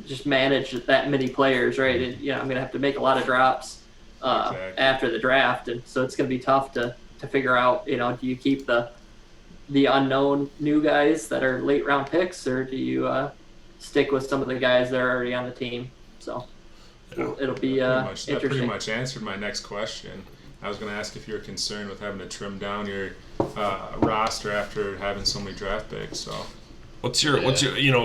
just manage that many players, right? And, I'm going to have to make a lot of drops after the draft, and so it's going to be tough to figure out, do you keep the unknown new guys that are late round picks, or do you stick with some of the guys that are already on the team? So it'll be interesting. That pretty much answered my next question. I was going to ask if you were concerned with having to trim down your roster after having so many draft picks. So. What's your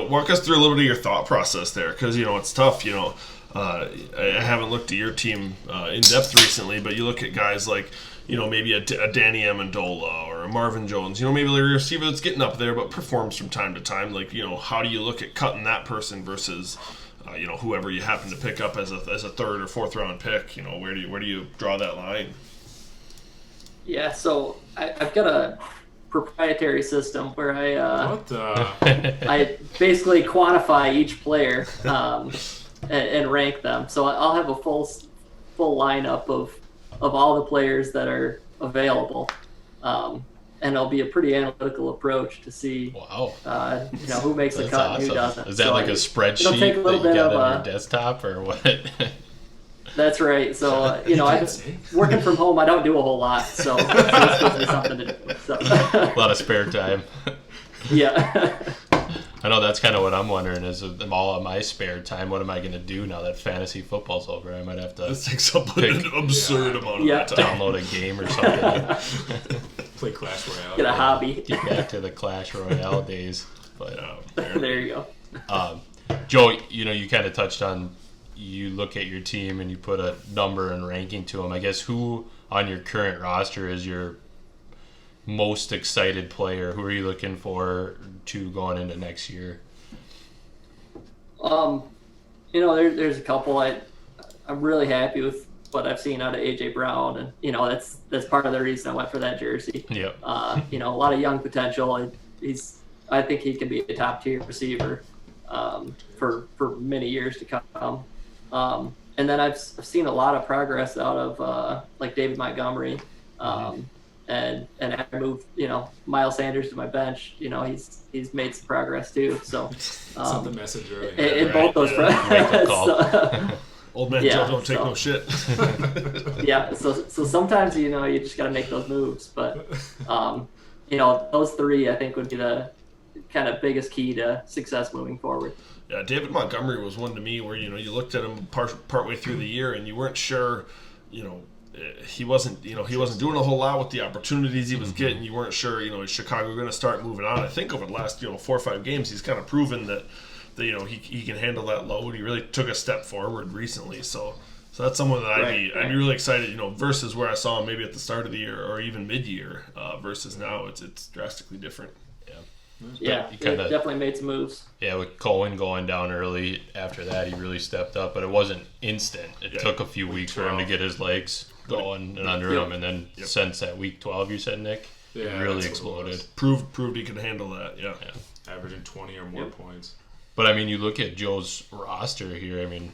walk us through a little bit of your thought process there, because it's tough. I haven't looked at your team in depth recently, but you look at guys like maybe a Danny Amendola or a Marvin Jones, maybe a receiver that's getting up there but performs from time to time. Like how do you look at cutting that person versus whoever you happen to pick up as a third or fourth round pick? Where do you draw that line? Yeah, so I've got a proprietary system where I basically quantify each player and rank them. So I'll have a full lineup of all the players that are available, and it'll be a pretty analytical approach to see who makes the cut and who doesn't. Is that like a spreadsheet that you got on your desktop or what? That's right. So, I'm working from home. I don't do a whole lot, so it's gives me something to do. So. A lot of spare time. Yeah. I know that's kind of what I'm wondering is all of my spare time, what am I going to do now that fantasy football's over? I might have to this takes up an absurd amount of that time. Download a game or something. Play Clash Royale. Get a hobby. Get back to the Clash Royale days. But there you go. Joe, you kind of touched on, you look at your team and you put a number and ranking to them. I guess who on your current roster is your most excited player? Who are you looking for to going into next year? There's a couple. I'm really happy with what I've seen out of AJ Brown, and that's part of the reason I went for that jersey. Yep. A lot of young potential. I think he can be a top tier receiver for many years to come. And then I've seen a lot of progress out of like David Montgomery, and I moved Miles Sanders to my bench. He's made some progress too. So sent the message earlier. In both those Old man Joe don't take no shit. Yeah, so sometimes you just got to make those moves, but those three I think would be the kind of biggest key to success moving forward. Yeah, David Montgomery was one to me where you looked at him partway through the year and you weren't sure, he wasn't doing a whole lot with the opportunities he was getting. You weren't sure, is Chicago going to start moving on? I think over the last 4 or 5 games he's kind of proven that he can handle that load. He really took a step forward recently, so that's someone that I'd be really excited, versus where I saw him maybe at the start of the year or even mid-year, versus now it's drastically different. Yeah, he definitely made some moves. Yeah, with Cohen going down early after that, he really stepped up, but it wasn't instant. It took a few weeks for him to get his legs going and under him, and then since that week 12, you said, Nick, he really exploded. Proved he could handle that. Yeah. Averaging 20 or more points. But I mean, you look at Joe's roster here. I mean,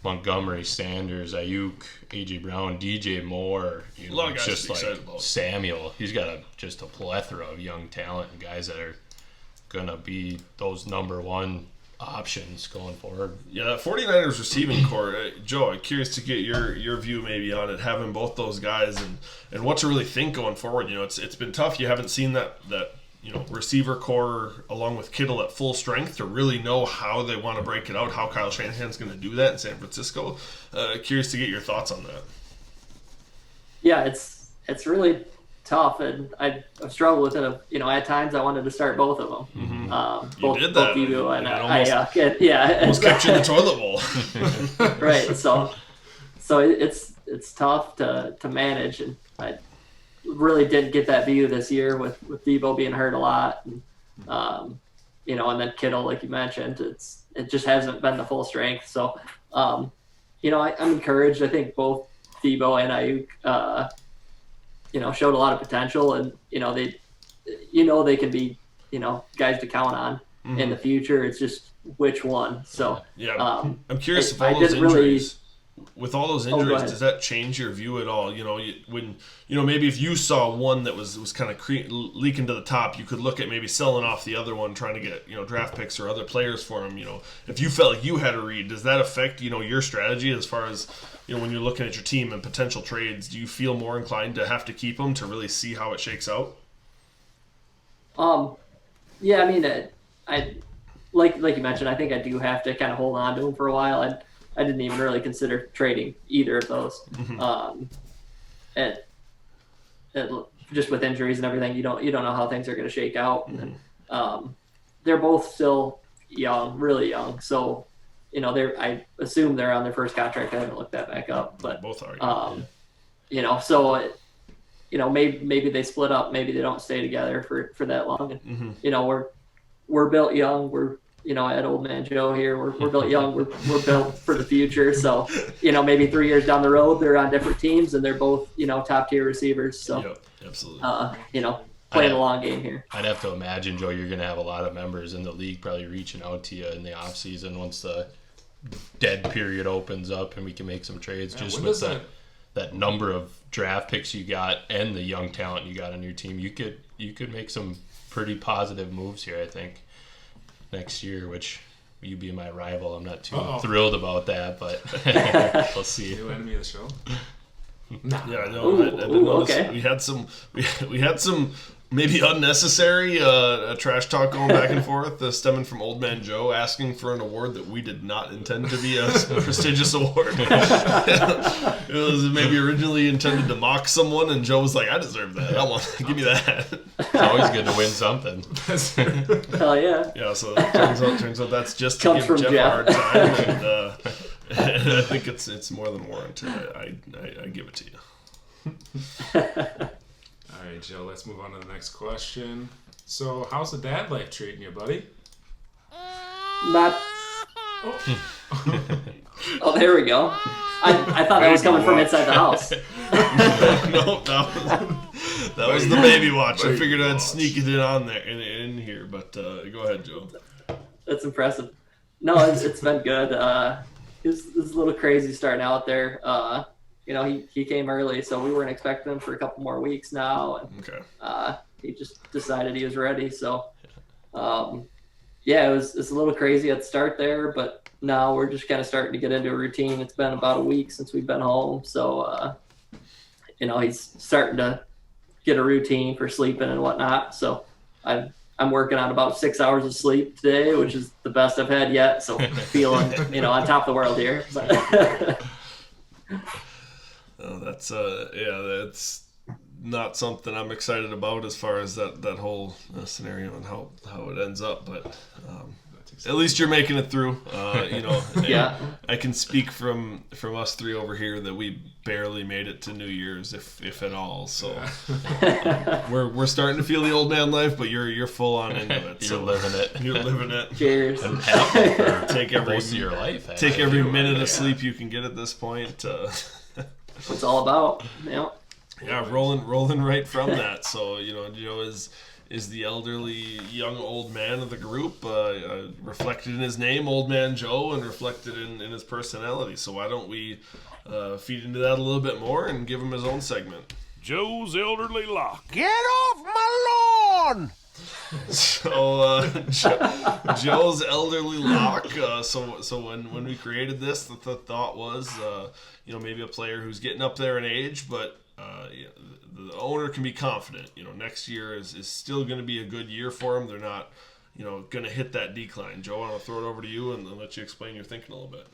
Montgomery, Sanders, Ayuk, AJ Brown, DJ Moore. A lot of guys just to be like excited about. Samuel. He's got just a plethora of young talent and guys that are gonna be those number one options going forward. Yeah, that 49ers receiving core, Joe, I'm curious to get your view maybe on it, having both those guys and what to really think going forward. It's been tough. You haven't seen that receiver core along with Kittle at full strength to really know how they want to break it out, how Kyle Shanahan's going to do that in San Francisco. Curious to get your thoughts on that. Yeah, it's really tough, and I've struggled with it. At times I wanted to start both of them. Mm-hmm. Both Debo and almost kept you in the toilet bowl. Right. So it's tough to manage, and I really didn't get that view this year with Debo being hurt a lot, and and then Kittle, like you mentioned, it just hasn't been the full strength. So, I'm encouraged. I think both Debo and Ayuk, showed a lot of potential, and they can be guys to count on in the future. It's just which one. So I'm curious if all those injuries. With all those injuries, does that change your view at all? When maybe if you saw one that was kind of leaking to the top, you could look at maybe selling off the other one, trying to get draft picks or other players for him. If you felt like you had a read, does that affect your strategy as far as when you're looking at your team and potential trades? Do you feel more inclined to have to keep them to really see how it shakes out? Yeah, I mean, I like you mentioned, I think I do have to kind of hold on to them for a while. I didn't even really consider trading either of those. Mm-hmm. And just with injuries and everything, you don't know how things are going to shake out. Mm-hmm. And, they're both still young, really young. So, I assume they're on their first contract. I haven't looked that back up, but both are. So maybe they split up. Maybe they don't stay together for that long. And, mm-hmm. We're built young. We're at Old Man Joe here, we're built young. We're built for the future. So, maybe 3 years down the road, they're on different teams and they're both, top tier receivers. So, yep, absolutely. Playing a long game here. I'd have to imagine, Joe, you're going to have a lot of members in the league probably reaching out to you in the off season once the dead period opens up and we can make some trades. Just with that number of draft picks you got and the young talent you got on your team, you could make some pretty positive moves here, I think. Next year, which you be my rival. I'm not too thrilled about that, but we'll see. New enemy of the show. Nah. Yeah, I know. I didn't notice. Okay. We had some maybe unnecessary trash talk going back and forth, stemming from Old Man Joe asking for an award that we did not intend to be a prestigious award. It was maybe originally intended to mock someone, and Joe was like, "I deserve that. Give me that." It's always good to win something. Hell yeah! Yeah, so it turns out that's just to give Jeff a hard time, and I think it's more than warranted. I give it to you. All right, Joe, let's move on to the next question. So, how's the dad life treating you, buddy? Not. Oh, there we go. I thought that was coming from inside the house. No, that was the baby watch. I figured I'd sneak it in here, but go ahead, Joe. That's impressive. No, it's been good. It's a little crazy starting out there. He came early, so we weren't expecting him for a couple more weeks now. And, he just decided he was ready. So, yeah, it's a little crazy at the start there, but now we're just kind of starting to get into a routine. It's been about a week since we've been home, so he's starting to get a routine for sleeping and whatnot. So I'm working on about 6 hours of sleep today, which is the best I've had yet. So feeling on top of the world here. But oh, that's not something I'm excited about as far as that whole scenario and how it ends up. But at least you're making it through. Yeah. I can speak from us three over here that we barely made it to New Year's, if at all. So we're starting to feel the old man life, but you're full on into it. You're living it. You're living it. Cheers. And happy for Take every most of your life. Take every minute of sleep you can get at this point. That's what it's all about. Yeah. Yeah, rolling right from that. So Joe is the elderly young old man of the group, reflected in his name, Old Man Joe, and reflected in his personality. So why don't we feed into that a little bit more and give him his own segment? Joe's elderly lock. Get off my lawn! So Joe's elderly lock. So when we created this, the thought was, maybe a player who's getting up there in age, but the owner can be confident. Next year is still going to be a good year for him. They're not, going to hit that decline. Joe, I want to throw it over to you and let you explain your thinking a little bit.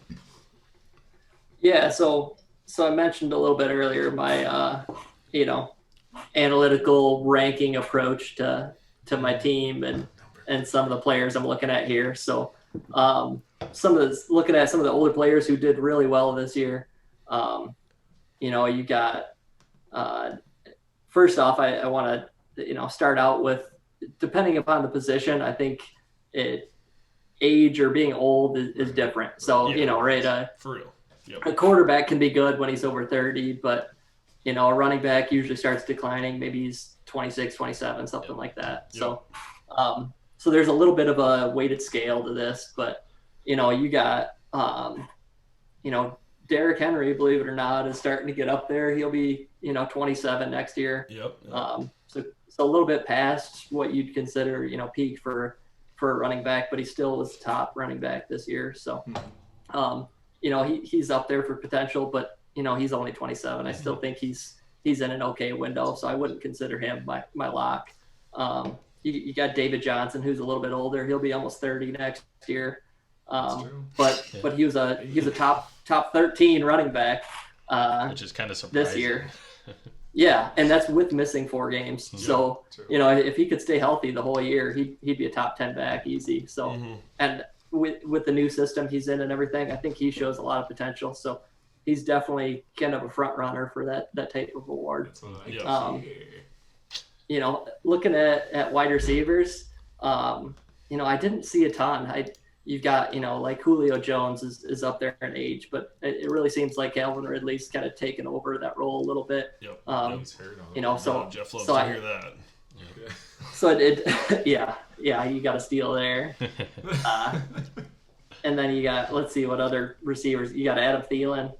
Yeah. So I mentioned a little bit earlier my analytical ranking approach to my team and some of the players I'm looking at here. So looking at some of the older players who did really well this year. You got first off, I want to start out with, depending upon the position, I think age or being old is different. So right, for real. Yep. A quarterback can be good when he's over 30, but a running back usually starts declining. Maybe he's 26, 27, something like that. Yep. So there's a little bit of a weighted scale to this, but you got Derrick Henry, believe it or not, is starting to get up there. He'll be 27 next year. Yep. So a little bit past what you'd consider peak for a running back, but he still was the top running back this year. So he's up there for potential, but he's only 27. I still think he's in an okay window, so I wouldn't consider him my lock. You got David Johnson, who's a little bit older. He'll be almost 30 next year. But he was a top 13 running back, which is kind of surprising this year. Yeah, and that's with missing 4 games. So if he could stay healthy the whole year, he'd be a top 10 back easy. So and with the new system he's in and everything, I think he shows a lot of potential. So he's definitely kind of a front runner for that type of award. Looking at wide receivers, I didn't see a ton. You've got, like Julio Jones is up there in age, but it really seems like Calvin Ridley's kind of taken over that role a little bit. Yep. Jeff loves to hear that. Yeah. So you got a steal there. And then you got, let's see what other receivers, you got Adam Thielen.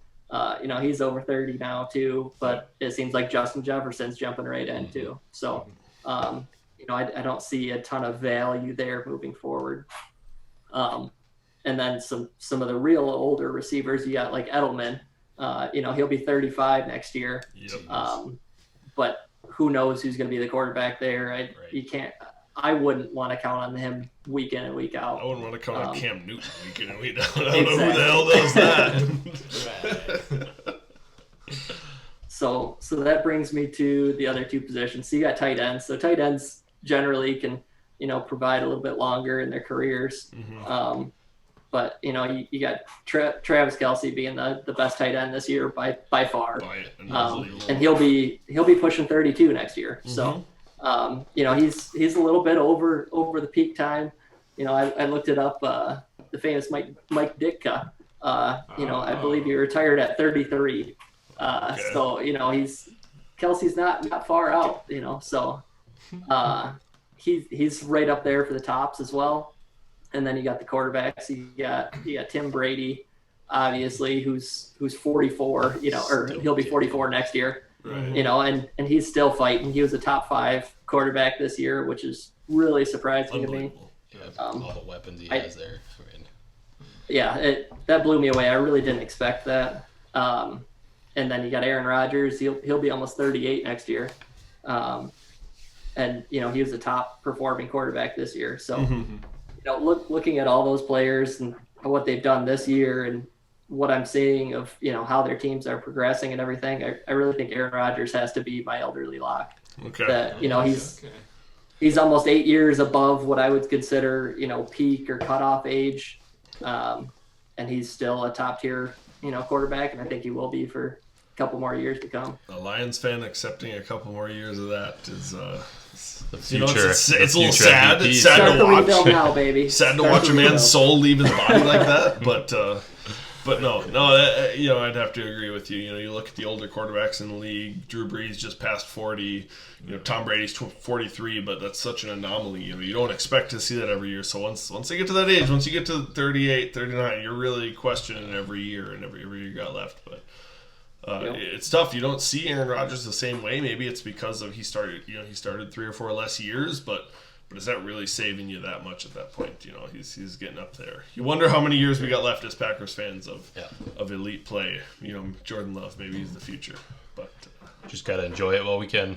He's over 30 now too, but it seems like Justin Jefferson's jumping right in too. So, I don't see a ton of value there moving forward. And then some of the real older receivers, you got like Edelman, he'll be 35 next year. Yep. But who knows who's going to be the quarterback there? I wouldn't want to count on him week in and week out. I wouldn't want to count on Cam Newton week in and week out. I don't know who the hell does that. So that brings me to the other 2 positions. So you got tight ends. So tight ends generally can, provide a little bit longer in their careers. But you got Travis Kelce being the best tight end this year by far. And he'll be pushing 32 next year. So he's a little bit over the peak time. I looked it up. The famous Mike Ditka. I believe he retired at 33. So Kelsey's not far out. So he's right up there for the tops as well. And then you got the quarterbacks. You got Tim Brady, obviously, who's 44. Or he'll be 44 next year. Right. And he's still fighting. He was a top 5 quarterback this year, which is really surprising to me. all the weapons he has there. I mean. Yeah, that blew me away. I really didn't expect that. And then you got Aaron Rodgers. He'll be almost 38 next year. And he was the top performing quarterback this year. So, looking at all those players and what they've done this year and what I'm seeing of, how their teams are progressing and everything, I really think Aaron Rodgers has to be my elderly lock. Okay. That, he's almost 8 years above what I would consider, peak or cutoff age. And he's still a top tier, quarterback. And I think he will be for a couple more years to come. A Lions fan accepting a couple more years of that is, the future. It's a little sad. It's sad Start to watch. Rebuild now, baby. Sad to watch a man's soul leave his body like that. But no, I'd have to agree with you. You look at the older quarterbacks in the league. Drew Brees just passed 40. Tom Brady's 43, but that's such an anomaly. You don't expect to see that every year. So once they get to that age, once you get to 38, 39, you're really questioning every year and every year you got left. But it's tough. You don't see Aaron Rodgers the same way. Maybe it's because of he started 3 or 4 less years, but is that really saving you that much at that point? He's getting up there. You wonder how many years we got left as Packers fans of elite play. Jordan Love, maybe he's the future, but just gotta enjoy it while we can.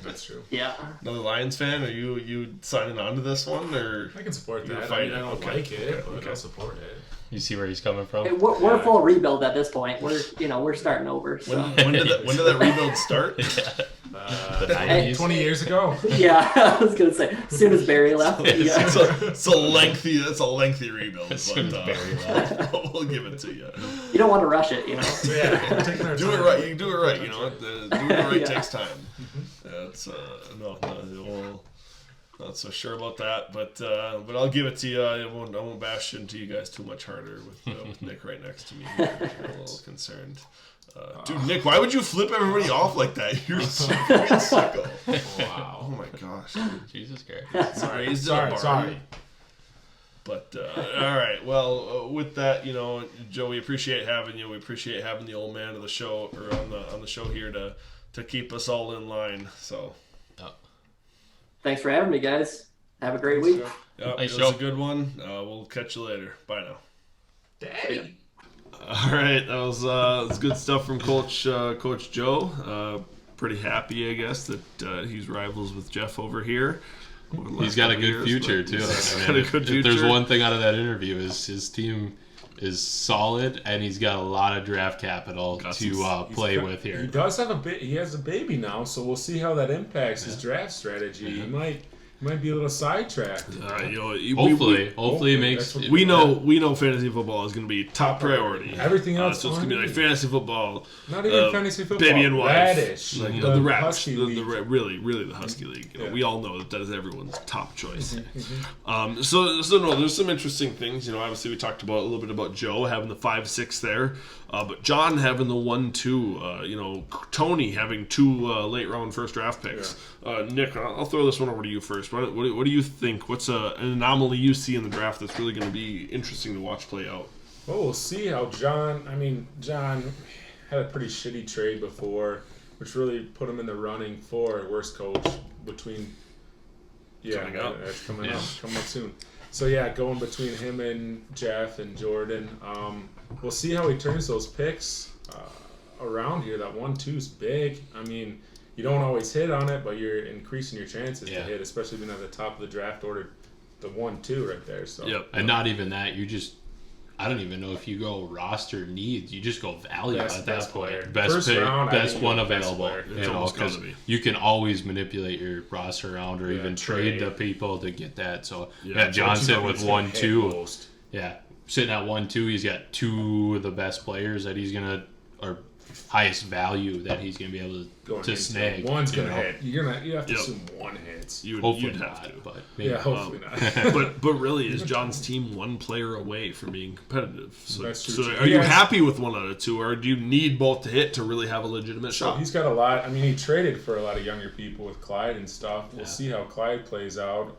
That's true. Yeah. Another Lions fan? Are you signing on to this one, or I can support that. I don't like it, but I'll support it. You see where he's coming from? Hey, we're full rebuild at this point. We're starting over. So. When did that rebuild start? The 90s. 20 years ago. Yeah, I was gonna say as soon as Barry left. It's a lengthy rebuild, but we'll give it to you. You don't want to rush it, Yeah, do it right. You do it right. Doing it right takes time. That's not so sure about that, but I'll give it to you. I won't bash into you guys too much harder with Nick right next to me. I'm a little concerned. Dude, Nick, why would you flip everybody off like that? You're so fucking sicko. Wow. Oh my gosh. Dude. Jesus Christ. Sorry. But all right. Well, with that, Joe, we appreciate having you. We appreciate having the old man of the show or on the show here to keep us all in line. So. Thanks for having me, guys. Have a great week. It was a good one. We'll catch you later. Bye now. Daddy. All right, that was good stuff from Coach Joe. Pretty happy, I guess, that he's rivals with Jeff over here. He's got a good future too. If there's one thing out of that interview is his team is solid, and he's got a lot of draft capital to play with here. He does have he has a baby now, so we'll see how that impacts his draft strategy. He might be a little sidetracked. Hopefully it makes. We know fantasy football is going to be top priority. Everything else, so it's going to be like fantasy football. Not even fantasy football. Baby and wife, Radish, the Radish, really the Husky League. We all know that is everyone's top choice. So no, there's some interesting things. Obviously we talked about a little bit about Joe having the 5-6 there, but John having the 1-2. Tony having 2 late round first draft picks. Nick, I'll throw this one over to you first. What do you think? What's an anomaly you see in the draft that's really going to be interesting to watch play out? Well, we'll see how John had a pretty shitty trade before, which really put him in the running for worst coach between. Yeah, that's coming up soon. So going between him and Jeff and Jordan. We'll see how he turns those picks around here. That 1-2 is big. You don't always hit on it, but you're increasing your chances to hit, especially being at the top of the draft order, the 1-2 right there. So and not even that. I don't even know if you go roster needs. You just go value at that point. Best pick, best one available. Because you can always manipulate your roster around or even trade the people to get that. So John sitting with 1-2. Yeah, sitting at 1-2, he's got 2 of the best players that he's gonna or highest value that he's gonna be able to snag. One's gonna hit. You have to assume one hits. Hopefully you'd have not, to. But maybe. Hopefully not. but really, is John's team 1 player away from being competitive? So, that's true. So are you happy with 1 out of 2, or do you need both to hit to really have a legitimate shot? He's got a lot. He traded for a lot of younger people with Clyde and stuff. We'll see how Clyde plays out.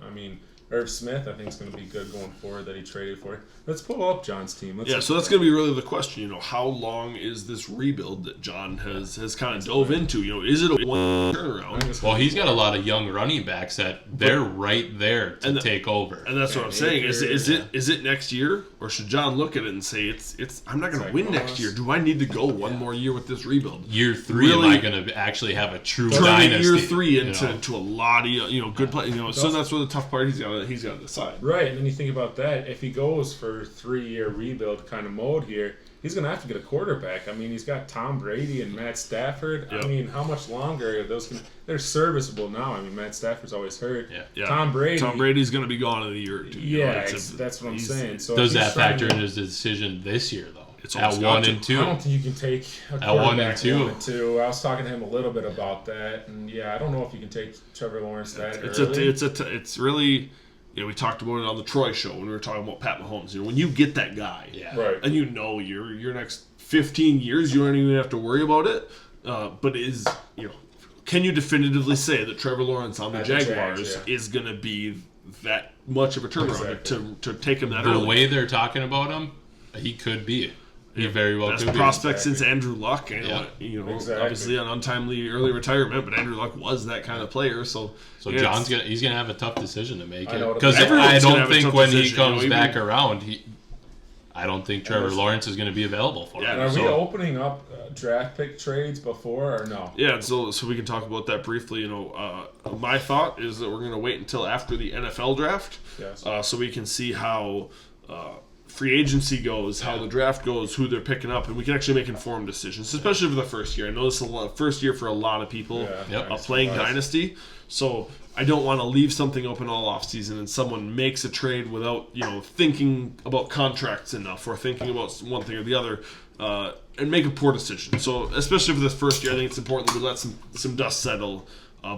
Irv Smith, I think, is going to be good going forward that he traded for. Let's pull up John's team. So that's going to be really the question. How long is this rebuild that John has kind of dove into? Is it a one turnaround? Well, he's got a lot of young running backs that they're right there to take over. And that's what I'm saying. Is it next year, or should John look at it and say it's I'm not going to win next year? Do I need to go one more year with this rebuild? Year 3, am I going to actually have a true dynasty? Year 3 into a lot of good play. So that's where the tough part he's got to decide. Right, and then you think about that. If he goes for 3-year rebuild kind of mode here, he's going to have to get a quarterback. I mean, he's got Tom Brady and Matt Stafford. Yep. I mean, how much longer are those? They're serviceable now. I mean, Matt Stafford's always hurt. Yeah. Tom Brady's going to be gone in a year or two. Yeah, that's what I'm saying. So does that factor in his decision this year, though? It's at 1 and 2. I don't think you can take a at 1 and 2. 1 and 2. I was talking to him a little bit about that, and I don't know if you can take Trevor Lawrence that early. It's really. We talked about it on the Troy show when we were talking about Pat Mahomes. When you get that guy, right, and your next 15 years, you don't even have to worry about it. But can you definitively say that Trevor Lawrence on the Jaguars is going to be that much of a turnaround to take him that early? The way they're talking about him, he could be. He very well could be. Best prospect since Andrew Luck. Obviously an untimely early retirement, but Andrew Luck was that kind of player. So John's he's gonna have a tough decision to make because I don't think when he comes back around, I don't think Trevor Lawrence is going to be available for him. Are we opening up draft pick trades before or no? Yeah, so we can talk about that briefly. My thought is that we're going to wait until after the NFL draft, so we can see how free agency goes, how the draft goes, who they're picking up, and we can actually make informed decisions, especially for the first year. I know this is the first year for a lot of people playing Dynasty, so I don't want to leave something open all offseason and someone makes a trade without thinking about contracts enough or thinking about one thing or the other and make a poor decision. So especially for this first year, I think it's important that we let some dust settle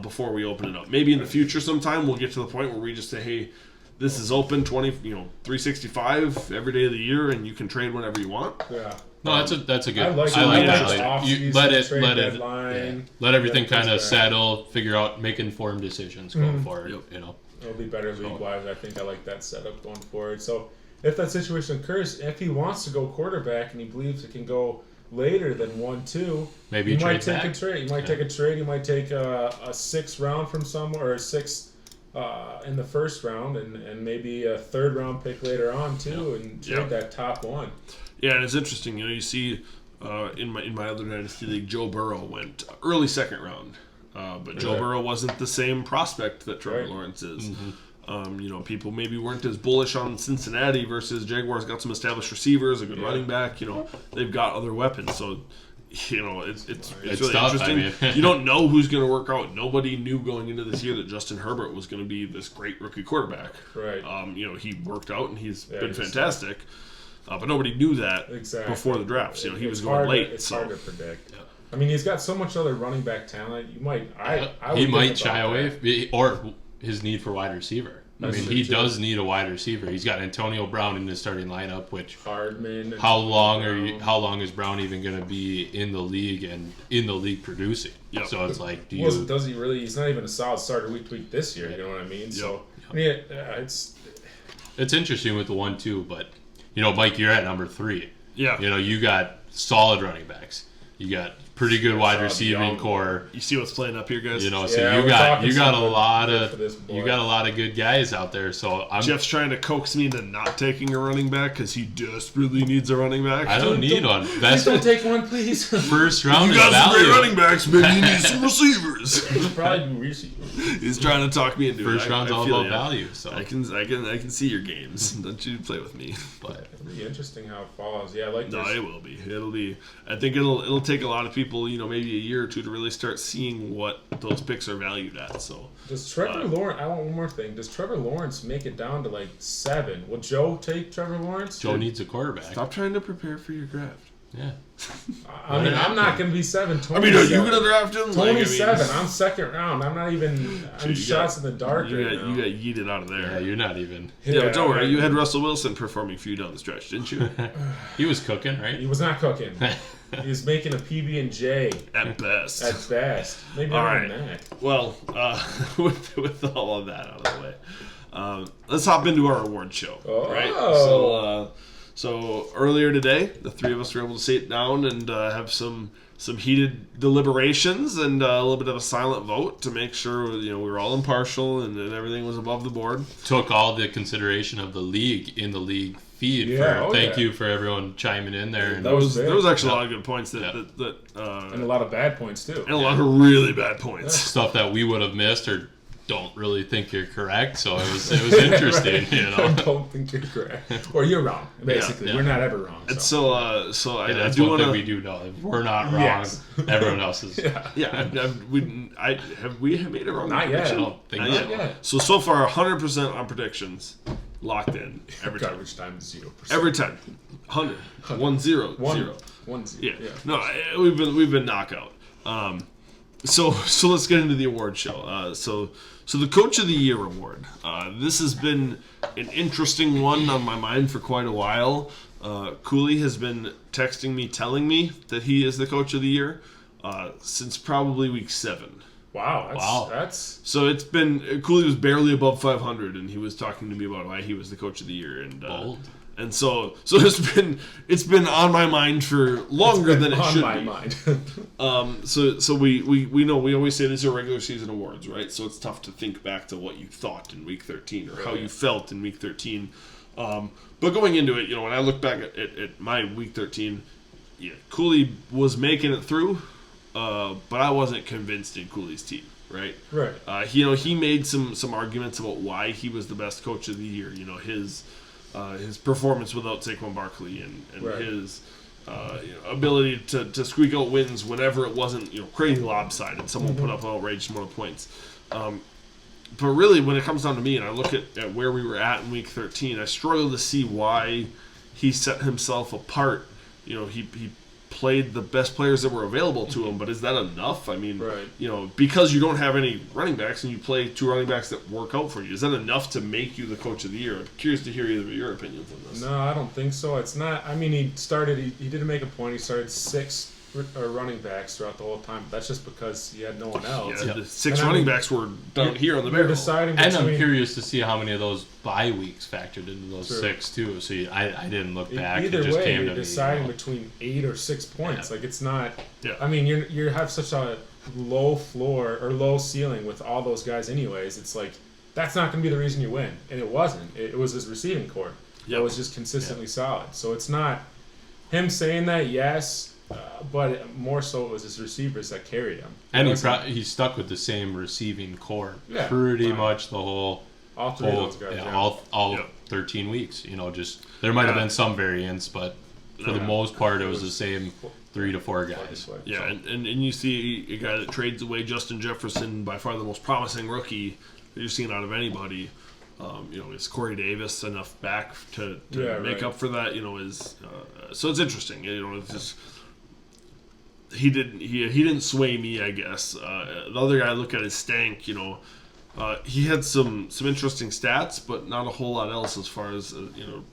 before we open it up. Maybe in the future sometime we'll get to the point where we just say, hey, this is open 365 every day of the year, and you can trade whenever you want. Yeah. No, that's a good. I like that. You let everything kind of settle. Figure out, make informed decisions going forward. It'll be better league-wise. I think I like that setup going forward. So if that situation occurs, if he wants to go quarterback and he believes it can go later than 1-2, maybe he might take a trade. He might take a trade. He might take a 6th round from somewhere or a 6th. In the first round and maybe a 3rd round pick later on too, and trade that top one. Yeah, and it's interesting. You see in my other dynasty league, Joe Burrow went early 2nd round, but Joe Burrow wasn't the same prospect that Trevor Lawrence is. Mm-hmm. People maybe weren't as bullish on Cincinnati versus Jaguars. Got some established receivers, a good running back. They've got other weapons, so. It's really tough. interesting. You don't know who's going to work out. Nobody knew going into this year that Justin Herbert was going to be this great rookie quarterback. Right. He worked out and he's been fantastic. But nobody knew that before the drafts. He was going late. It's hard to predict. Yeah. I mean, he's got so much other running back talent. You might. He might shy away, or his need for wide receiver. He does need a wide receiver. He's got Antonio Brown in his starting lineup, which Hardman. How long is Brown even going to be in the league and in the league producing? Yep. So it's like, does he really? He's not even a solid starter week to week this year. You know what I mean? Yep. So it's interesting with the 1-2, but Mike, you're at number 3. Yeah. You got solid running backs. You got pretty good wide receiving core. You see what's playing up here, guys? So you got a lot of good guys out there. So Jeff's trying to coax me into not taking a running back because he desperately needs a running back. I don't need one. Please don't take one, please. First round. You got some great running backs, maybe you need some receivers. Probably receivers. He's trying to talk me into First round's all about value. So I can see your games. Don't you play with me? But it'll be interesting how it follows. Yeah, I like this. No, it will be. It'll be. I think it'll take a lot of people, maybe a year or two to really start seeing what those picks are valued at. So does Trevor Lawrence? I want one more thing. Does Trevor Lawrence make it down to 7? Will Joe take Trevor Lawrence? Joe needs a quarterback. Stop trying to prepare for your draft. Yeah. I mean, I'm not going to be 7. I mean, are you going to draft him? 27. I'm second round. I'm not even. I'm shots in the dark you right got, now. You got yeeted out of there. Yeah, you're not even. Yeah, but don't worry. You had Russell Wilson performing for you down the stretch, didn't you? He was cooking, right? He was not cooking. He was making a PB&J. At best. At best. Maybe all not right. even that. Well, with all of that out of the way, let's hop into our award show. Oh. Right? So earlier today, the three of us were able to sit down and have some heated deliberations and a little bit of a silent vote to make sure we were all impartial and everything was above the board. Took all the consideration of the league in the league feed. Thank you for everyone chiming in there. And there was actually a lot of good points that and a lot of bad points too. And a lot of really bad points. Stuff that we would have missed or don't really think you're correct. So it was interesting. I don't think you're correct, or you're wrong. Basically, we're not ever wrong. So. I do one thing we do know. If we're not wrong, yes. Everyone else is. Have we made a wrong not prediction? Yet. I don't think not so. Yet. So far 100% on predictions locked in every time. Garbage time 0%. Every time, 100, 1-0, 0. 1-0. Yeah. No, we've been knockout. So let's get into the award show. So the Coach of the Year award. This has been an interesting one on my mind for quite a while. Cooley has been texting me, telling me that he is the Coach of the Year since probably week 7. Wow. That's so it's been Cooley was barely above 500, and he was talking to me about why he was the Coach of the Year, and bold. And so it's been on my mind for longer than it should be. On my mind. So we know we always say these are regular season awards, right? So it's tough to think back to what you thought in week 13 or how you felt in week 13. But going into it, when I look back at my week 13, Cooley was making it through, but I wasn't convinced in Cooley's team. Right. He made some arguments about why he was the best Coach of the Year. His performance without Saquon Barkley and his ability to squeak out wins whenever it wasn't crazy lopsided. Someone put up an outrageous amount of points. But really, when it comes down to me, and I look at where we were at in week 13, I struggle to see why he set himself apart. He played the best players that were available to him, but is that enough? I mean, because you don't have any running backs and you play 2 running backs that work out for you, is that enough to make you the Coach of the Year? I'm curious to hear either of your opinions on this. No, I don't think so. It's not. I mean, he didn't make a point. He started 6 running backs throughout the whole time. But that's just because he had no one else. Yeah, the 6 running backs were down here on the barrel. And I'm curious to see how many of those bye weeks factored into those 6 too. So I didn't look back. Either it just way, came you're to deciding me, between 8 or 6 points. Yeah. Like it's not. Yeah. I mean, you have such a low floor or low ceiling with all those guys. Anyways, it's like that's not going to be the reason you win, and it wasn't. It was his receiving core. It was just consistently solid. So it's not him saying that. Yes. But more so it was his receivers that carried him. And he stuck with the same receiving core pretty much the whole all 3 of those guys. All 13 weeks. Just there might have been some variance, but for the most part it was the same 3 to 4 guys. Yeah, and you see a guy that trades away Justin Jefferson, by far the most promising rookie that you've seen out of anybody. Is Corey Davis enough back to make up for that? So it's interesting. It's just. He didn't sway me, I guess. The other guy I look at is Stank. He had some interesting stats, but not a whole lot else as far as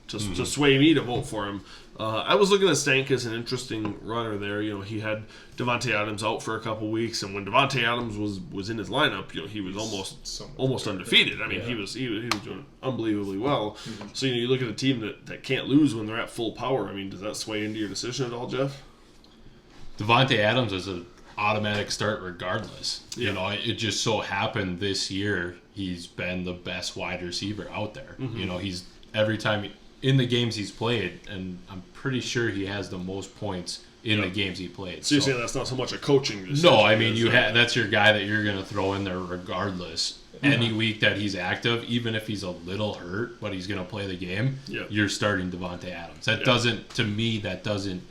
to sway me to vote for him. I was looking at Stank as an interesting runner there. He had Devontae Adams out for a couple weeks, and when Devontae Adams was in his lineup, he was almost undefeated. I mean, he was doing unbelievably well. Mm-hmm. So you look at a team that can't lose when they're at full power. I mean, does that sway into your decision at all, Jeff? Devontae Adams is an automatic start regardless. Yeah. It just so happened this year he's been the best wide receiver out there. Mm-hmm. He's every time in the games he's played, and I'm pretty sure he has the most points in the games he played. So you're saying that's not so much a coaching decision? No, I mean that's your guy that you're going to throw in there regardless. Mm-hmm. Any week that he's active, even if he's a little hurt, but he's going to play the game, you're starting Devontae Adams. That doesn't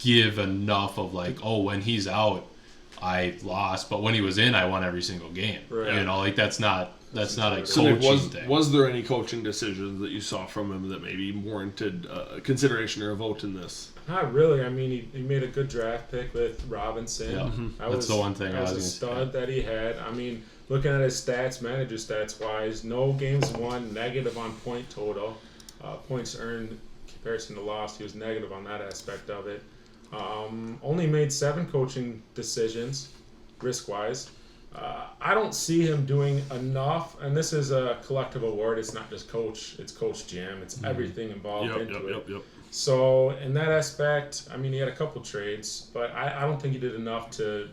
give enough of when he's out, I lost, but when he was in, I won every single game. Right. You know, like that's not a So coaching thing. was there any coaching decisions that you saw from him that maybe warranted consideration or a vote in this? Not really. I mean, he made a good draft pick with Robinson. Yeah. That's the one thing I was a gonna stud that he had. I mean, looking at his stats, manager stats wise, no games won, negative on point total, points earned comparison to lost. He was negative on that aspect of it. Only made 7 coaching decisions, risk wise. I don't see him doing enough, and this is a collective award. It's not just coach; it's coach GM. It's everything involved into it. Yep. So in that aspect, I mean, he had a couple trades, but I don't think he did enough to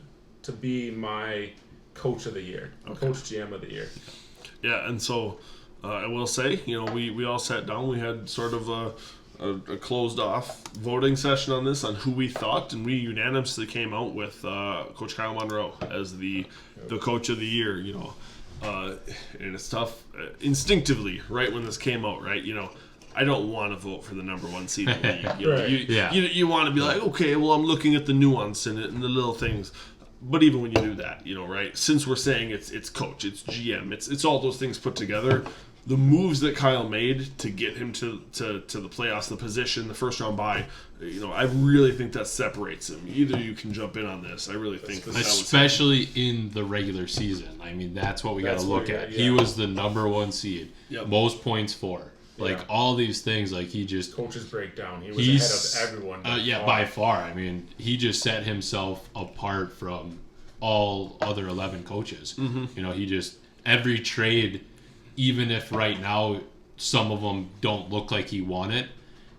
be my coach of the year, coach GM of the year. Yeah, and so I will say, we all sat down. We had sort of a closed off voting session on this, on who we thought, and we unanimously came out with Coach Kyle Monroe as the coach of the year. And it's tough instinctively, right when this came out, right? I don't want to vote for the number 1 seed in the league. Right. You want to be like, okay, well, I'm looking at the nuance in it and the little things. But even when you do that, right? Since we're saying it's coach, it's GM, it's all those things put together. The moves that Kyle made to get him to the playoffs, the position, the first round bye, I really think that separates him. Either you can jump in on this. I really think that especially in the regular season. I mean, that's what we got to look at. He was the number 1 seed, most points for. Like all these things, like he just coach's breakdown. He was ahead of everyone. By far. I mean, he just set himself apart from all other 11 coaches. Mm-hmm. He just every trade, even if right now some of them don't look like he won it,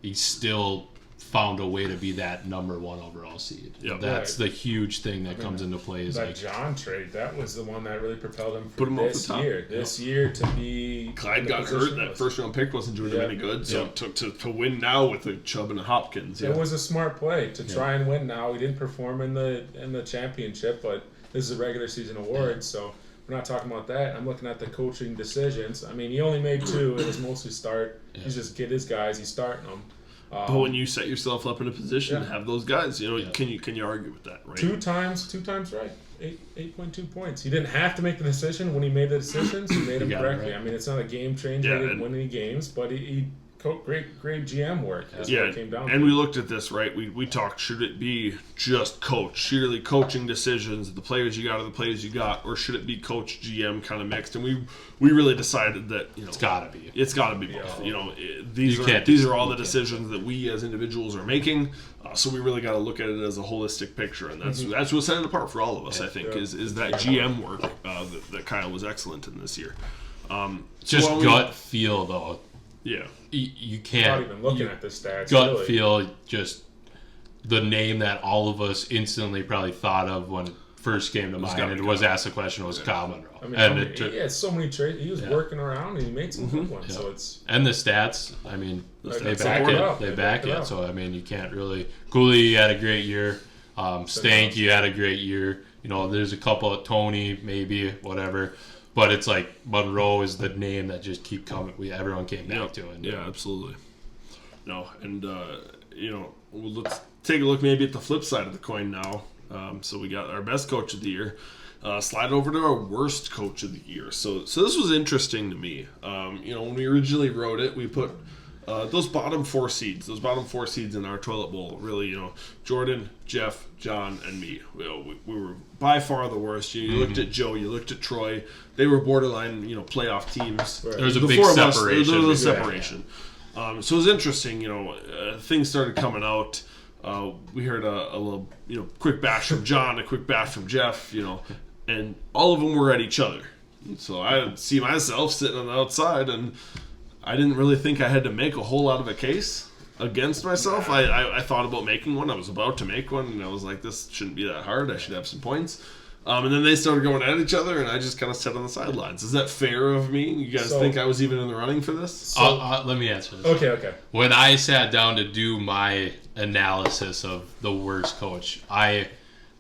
he still found a way to be that number 1 overall seed. Yep. That's the huge thing that comes into play. Is that like John trade, that was the one that really propelled him put him this off the top. year. This year to be Clyde got hurt. That first round pick wasn't doing him any good. So to win now with a Chubb and a Hopkins. It was a smart play to try and win now. He didn't perform in the championship, but this is a regular season award, so we're not talking about that. I'm looking at the coaching decisions. I mean, he only made 2. It was mostly start. He's just get his guys. He's starting them. But when you set yourself up in a position to have those guys, can you argue with that, right? Two times right. 8.2 points. He didn't have to make the decision. When he made the decisions, he made them correctly. Right. I mean, it's not a game changer. He didn't win any games, but he great GM work. That's what it came down to. And we looked at this, right? We talked, should it be just coach, sheerly coaching decisions, the players you got are the players you got, or should it be coach, GM kind of mixed? And we really decided that it's got to be. It's got to be both. These are all the decisions that we as individuals are making. So we really got to look at it as a holistic picture, and that's what set it apart for all of us. I think is that GM work that Kyle was excellent in this year. Just gut feel though. Yeah. You can't. Not even looking at the stats. Gut feel, just the name that all of us instantly probably thought of when it first came to mind and was asked the question was Kyle Monroe. I mean, he had so many trades. He was working around and he made some good ones. So it's and the stats. I mean, they back it. They back it. So I mean, you can't really. Cooley, you had a great year. Stank, you had a great year. There's a couple of Tony, maybe whatever. But it's like Monroe is the name that just keep coming. Everyone came back to it. Yeah, absolutely. No, and let's take a look maybe at the flip side of the coin now. So we got our best coach of the year. Slide over to our worst coach of the year. So this was interesting to me. When we originally wrote it, we put those bottom 4 seeds in our toilet bowl. Really, Jordan, Jeff, John, and me. We were by far the worst. You looked at Joe, you looked at Troy. They were borderline, playoff teams. Right. There was a big separation. There was a separation. So it was interesting. Things started coming out. We heard a little, quick bash from John, a quick bash from Jeff. And all of them were at each other. And so I see myself sitting on the outside, and I didn't really think I had to make a whole lot of a case against myself. I thought about making one. I was about to make one, and I was like, this shouldn't be that hard. I should have some points. And then they started going at each other, and I just kind of sat on the sidelines. Is that fair of me? You guys think I was even in the running for this? Let me answer this. Okay. When I sat down to do my analysis of the worst coach, I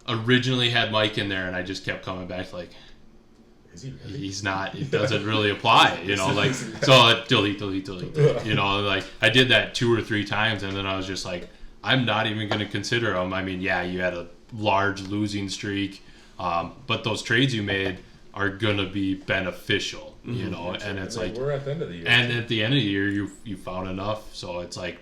originally had Mike in there, and I just kept coming back like, is he really? He's not. It doesn't really apply, So delete. I did that 2 or 3 times, and then I was just like, I'm not even going to consider him. I mean, yeah, you had a large losing streak. But those trades you made are gonna be beneficial, you know. And it's like we're at the end of the year. And at the end of the year, you found enough. So it's like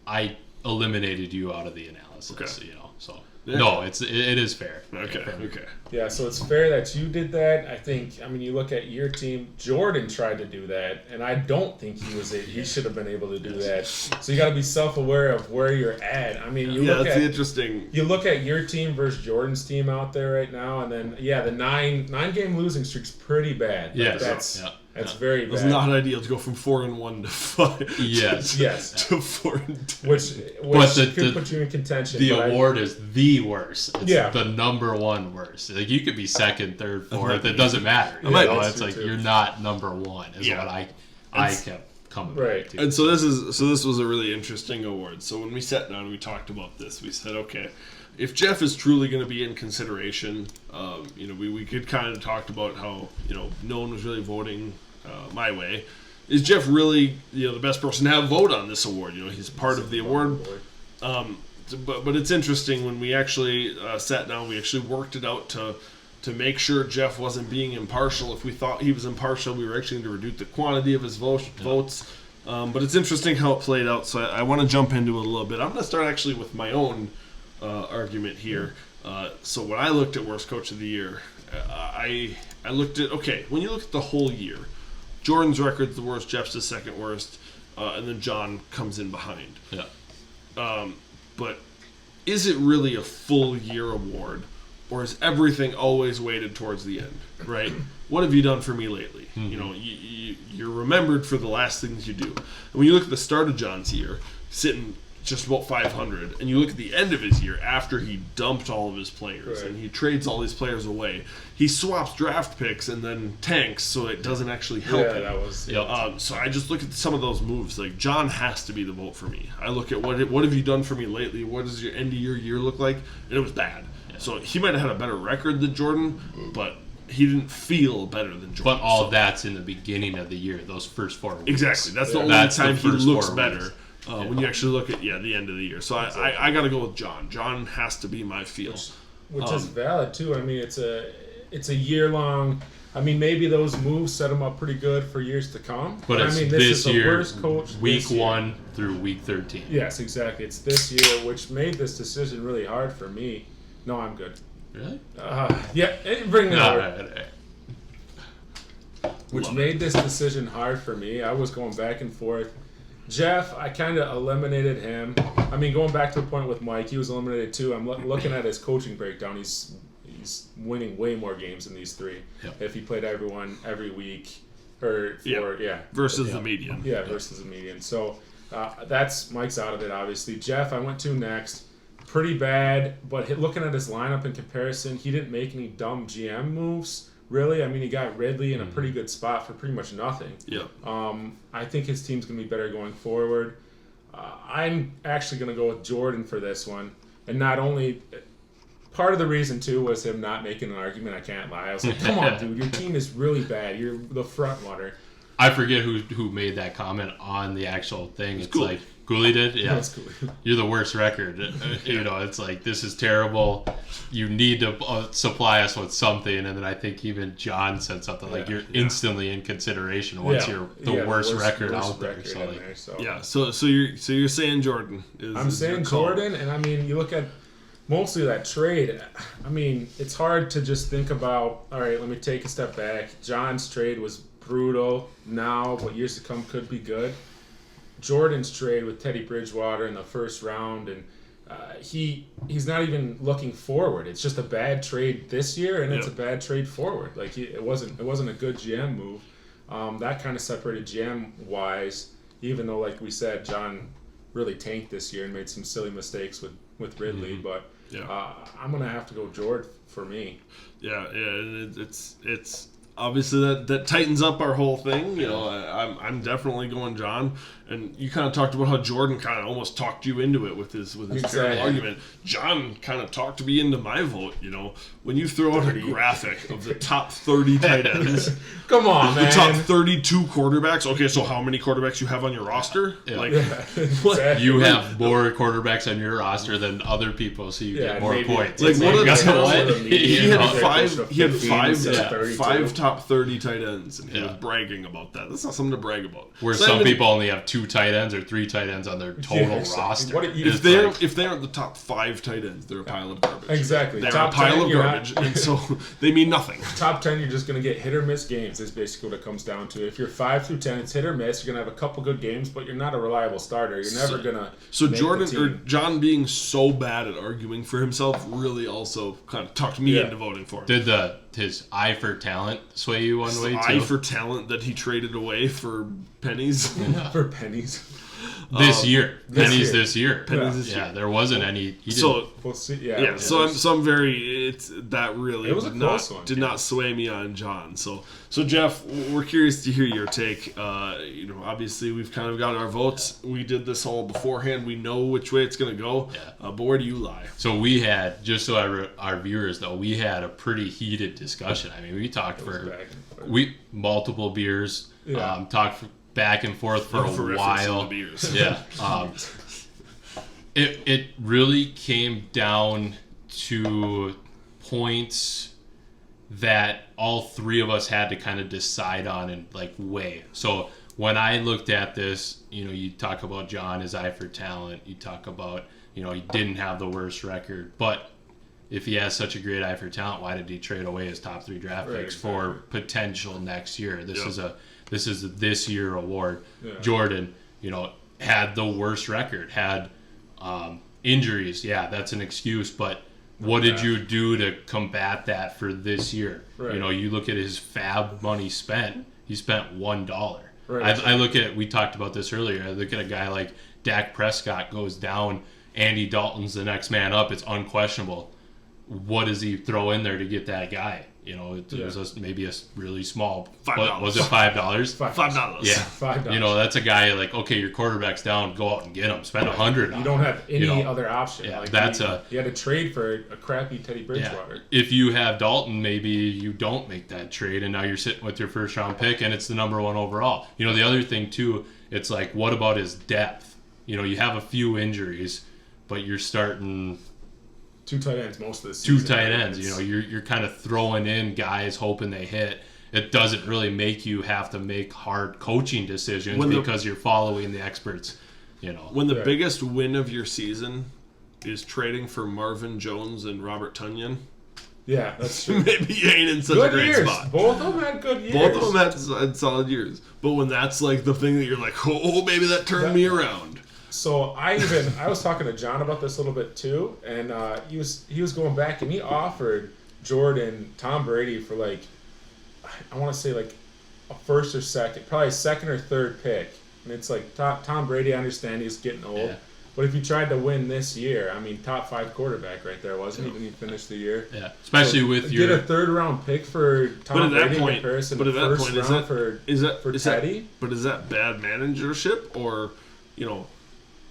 I eliminated you out of the analysis, you know. So no, it is fair. Okay. Yeah, so it's fair that you did that. I think, I mean, you look at your team, Jordan tried to do that, and I don't think he should have been able to do that. So you got to be self-aware of where you're at. I mean, that's interesting. You look at your team versus Jordan's team out there right now, and then, the nine-game losing streak's pretty bad. Yeah, that's very bad. It's not ideal to go from 4-1 to 5. Yes. To 4-2. Which could put you in contention. The award is the worst. It's the number one worst. Like you could be second, third, fourth. It doesn't matter. You know? It's like you're not number one. Is what I kept coming back to. And so this was a really interesting award. So when we sat down and we talked about this, we said, okay, if Jeff is truly going to be in consideration, we could kind of talked about how no one was really voting my way. Is Jeff really the best person to have vote on this award? He's part of the award. But it's interesting when we actually sat down, we actually worked it out to make sure Jeff wasn't being impartial. If we thought he was impartial, we were actually going to reduce the quantity of his votes. But it's interesting how it played out. So I want to jump into it a little bit. I'm going to start actually with my own argument here. So when I looked at worst coach of the year, I looked at, when you look at the whole year, Jordan's record's the worst, Jeff's the second worst, and then John comes in behind. But is it really a full year award, or is everything always weighted towards the end, right? What have you done for me lately? You're remembered for the last things you do. And when you look at the start of John's year, sitting just about 500, and you look at the end of his year after he dumped all of his players and he trades all these players away, he swaps draft picks and then tanks so it doesn't actually help him. That was so I just look at some of those moves. Like John has to be the vote for me. I look at what have you done for me lately? What does your end of your year look like? And it was bad. So he might have had a better record than Jordan, but he didn't feel better than Jordan. But all that's in the beginning of the year, those first 4 weeks. Exactly. That's the only time he looks better. When you actually look at the end of the year. So I got to go with John. John has to be my feel. Which is valid too. I mean, it's a year long. I mean, maybe those moves set him up pretty good for years to come. But I mean, this is the year, worst coach week 1 through week 13. Yes, exactly. It's this year, which made this decision really hard for me. No, I'm good. Really? Bring it over. Right. Which made this decision hard for me. I was going back and forth. Jeff, I kind of eliminated him. I mean, going back to the point with Mike, he was eliminated too. I'm looking at his coaching breakdown. He's winning way more games than these three. If he played everyone every week, versus the median. Versus the median. So that's Mike's out of it. Obviously, Jeff, I went to next. Pretty bad, but looking at his lineup in comparison, he didn't make any dumb GM moves. Really, I mean, he got Ridley in a pretty good spot for pretty much nothing. I think his team's going to be better going forward. I'm actually going to go with Jordan for this one. And not only... Part of the reason, too, was him not making an argument. I can't lie. I was like, come on, dude. Your team is really bad. You're the front runner. I forget who made that comment on the actual thing. It's like... Cooley did? Yeah. That's cool. You're the worst record. It's like, this is terrible. You need to supply us with something. And then I think even John said something like, you're instantly in consideration once you're the worst record out there. So you're saying Jordan. I'm saying Jordan, and I mean, you look at mostly that trade. I mean, it's hard to just think about, all right, let me take a step back. John's trade was brutal. Now, what years to come could be good. Jordan's trade with Teddy Bridgewater in the first round, and he's not even looking forward. It's just a bad trade this year, and it's a bad trade forward. Like it wasn't a good GM move. That kind of separated GM wise. Even though, like we said, John really tanked this year and made some silly mistakes with Ridley, but I'm gonna have to go Jordan for me. It's obviously that tightens up our whole thing. You know, I'm definitely going John. And you kind of talked about how Jordan kind of almost talked you into it with his terrible argument. John kind of talked me into my vote. You know, when you throw out a graphic of the top 30 tight ends, come on, man, the top 32 quarterbacks. Okay, so how many quarterbacks you have on your roster? Yeah. Like, Exactly. You have more quarterbacks on your roster than other people, so you get more points. Like, what are what? He had five five top 30 tight ends, and he was bragging about that. That's not something to brag about. Where some people only have 2 tight ends or 3 tight ends on their total roster. If they aren't the top 5 tight ends, they're a pile of garbage. Exactly. They're Top a pile 10, of garbage, and so they mean nothing. Top 10, you're just going to get hit or miss games is basically what it comes down to. If you're 5 through 10, it's hit or miss. You're going to have a couple good games, but you're not a reliable starter. You're never going to So Jordan or John being so bad at arguing for himself really also kind of talked me into voting for him. Did his eye for talent sway you one way too? Eye for talent that he traded away for pennies? For pennies. This year. Pennies year. this year. Pennies this year. Yeah, there wasn't any. We'll see. So I'm very. That really it was a close one, did not sway me on John. So Jeff, we're curious to hear your take. You know, obviously we've kind of got our votes. We did this all beforehand. We know which way it's going to go. Yeah. But where do you lie? So we had, just so our viewers though, we had a pretty heated discussion. I mean, we talked for multiple beers. Yeah. Talked back and forth for a while. Yeah. It really came down to points that all 3 of us had to kind of decide on and like weigh. So when I looked at this, you know, you talk about John, his eye for talent. You talk about, you know, he didn't have the worst record, but if he has such a great eye for talent, why did he trade away his top 3 draft picks for potential next year? This is a this year award. Yeah. Jordan, you know, had the worst record, had injuries. Yeah, that's an excuse, but what did you do to combat that for this year? Right. You know, you look at his fab money spent. He spent $1. Right. I look at, we talked about this earlier, I look at a guy like Dak Prescott goes down, Andy Dalton's the next man up, it's unquestionable. What does he throw in there to get that guy? You know, it was maybe a really small. $5. Was it $5? $5. Yeah, $5. You know, that's a guy like, okay, your quarterback's down, go out and get him. Spend $100. You don't have any other option. Yeah, like you had to trade for a crappy Teddy Bridgewater. Yeah. If you have Dalton, maybe you don't make that trade, and now you're sitting with your first round pick, and it's the number 1 overall. You know, the other thing too, it's like, what about his depth? You know, you have a few injuries, but you're starting 2 tight ends most of the season. 2 tight ends. You know, you're kind of throwing in guys hoping they hit. It doesn't really make you have to make hard coaching decisions because you're following the experts. You know, when the biggest win of your season is trading for Marvin Jones and Robert Tonyan. Yeah, that's true. Maybe you ain't in such good a great years. spot. Both of them had good years. Both of them had solid years. But when that's like the thing that you're like, oh, maybe that turned me around. So I was talking to John about this a little bit too, and he was going back and he offered Jordan Tom Brady for like, I want to say like a first or second, probably a second or third pick, and it's like Tom Brady. I understand he's getting old, but if you tried to win this year, I mean, top 5 quarterback right there, wasn't he when he finished the year? Yeah, especially with get a 3rd round pick for Tom Brady in comparison to first round for Teddy. But is that bad managership, or you know?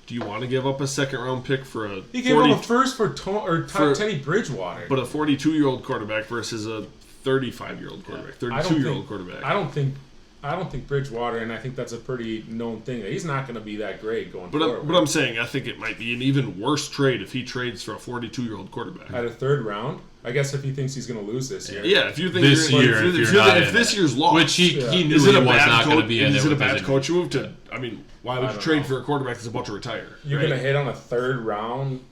Do you want to give up a 2nd round pick for a? He gave him a first for Teddy Bridgewater, but a 42-year-old quarterback versus a 35-year-old quarterback, 32-year-old quarterback. I don't think Bridgewater, and I think that's a pretty known thing that he's not going to be that great going forward. But I'm saying I think it might be an even worse trade if he trades for a 42-year-old quarterback at a 3rd round. I guess if he thinks he's going to lose this year. Yeah, if you think this year, if this year's lost, which he knew he was not going to be in it. Is it a bad coach move to? I mean, why would you trade for a quarterback that's about to retire? You're going to hit on a 3rd round.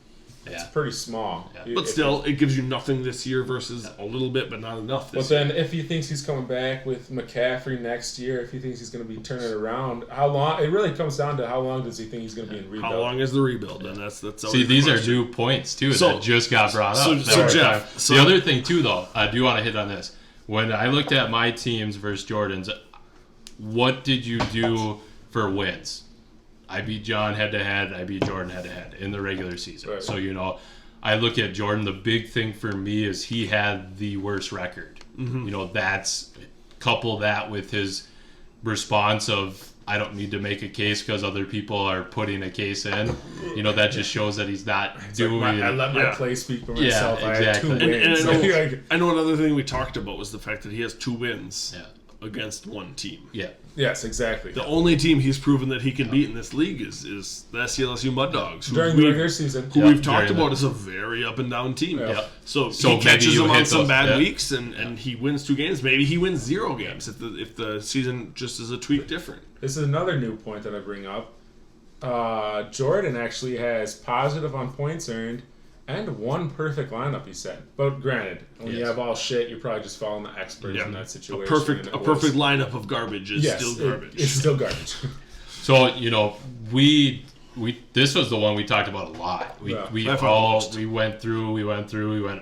It's pretty small. Yeah. But still, it gives you nothing this year versus a little bit, but not enough this year. But then if he thinks he's coming back with McCaffrey next year, if he thinks he's going to be turning it around, how long? It really comes down to how long does he think he's going to be in rebuild. How long is the rebuild? And that's See, these are new points, too, that just got brought up. So Jeff. The other thing, too, though, I do want to hit on this. When I looked at my teams versus Jordan's, what did you do for wins? I beat John head-to-head. I beat Jordan head-to-head in the regular season. Right. So, you know, I look at Jordan. The big thing for me is he had the worst record. Mm-hmm. You know, that's couple that with his response of, I don't need to make a case because other people are putting a case in. You know, that just shows that he's not doing. I let my play speak for myself. Yeah, I exactly. had 2 wins. And I know another thing we talked about was the fact that he has 2 wins against one team. Yeah. Yes, exactly. The only team he's proven that he can beat in this league is the SCLSU Mud Dogs. During the regular season. Who we've talked about is a very up and down team. Yeah. So he maybe catches you them on hit some those, bad weeks and he wins 2 games. Maybe he wins 0 games if the season just is a tweak different. This is another new point that I bring up. Jordan actually has positive on points earned and 1 perfect lineup, he said. But granted, when you have all shit, you're probably just following the experts in that situation. A perfect lineup of garbage is still garbage. It's still garbage. So, you know, we this was the one we talked about a lot. We went through,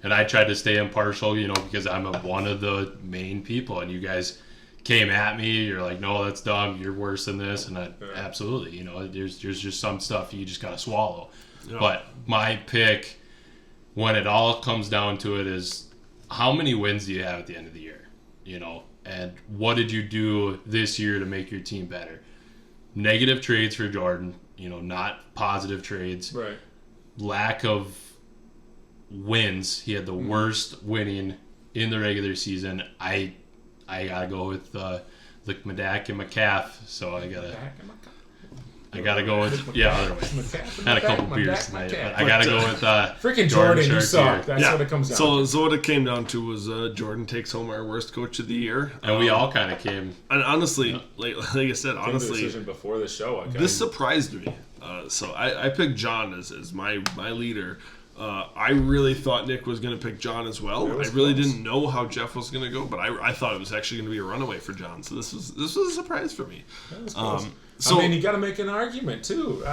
and I tried to stay impartial, you know, because I'm one of the main people, and you guys came at me. You're like, no, that's dumb. You're worse than this, and absolutely, you know, there's just some stuff you just gotta swallow. Yeah. But my pick, when it all comes down to it, is how many wins do you have at the end of the year, you know, and what did you do this year to make your team better? Negative trades for Jordan, you know, not positive trades. Right. Lack of wins. He had the worst winning in the regular season. I gotta go with Medak and McCaff, so I gotta go with other way. Had a couple beers tonight, but I gotta go with freaking Jordan. You suck. That's what it comes down to. So what it came down to was Jordan takes home our worst coach of the year, and we all kind of came. And honestly, like I said, honestly, decision before the show. This surprised me. So I picked John as my leader. I really thought Nick was going to pick John as well. I really didn't know how Jeff was going to go, but I thought it was actually going to be a runaway for John. So this was a surprise for me. So, I mean, you got to make an argument too.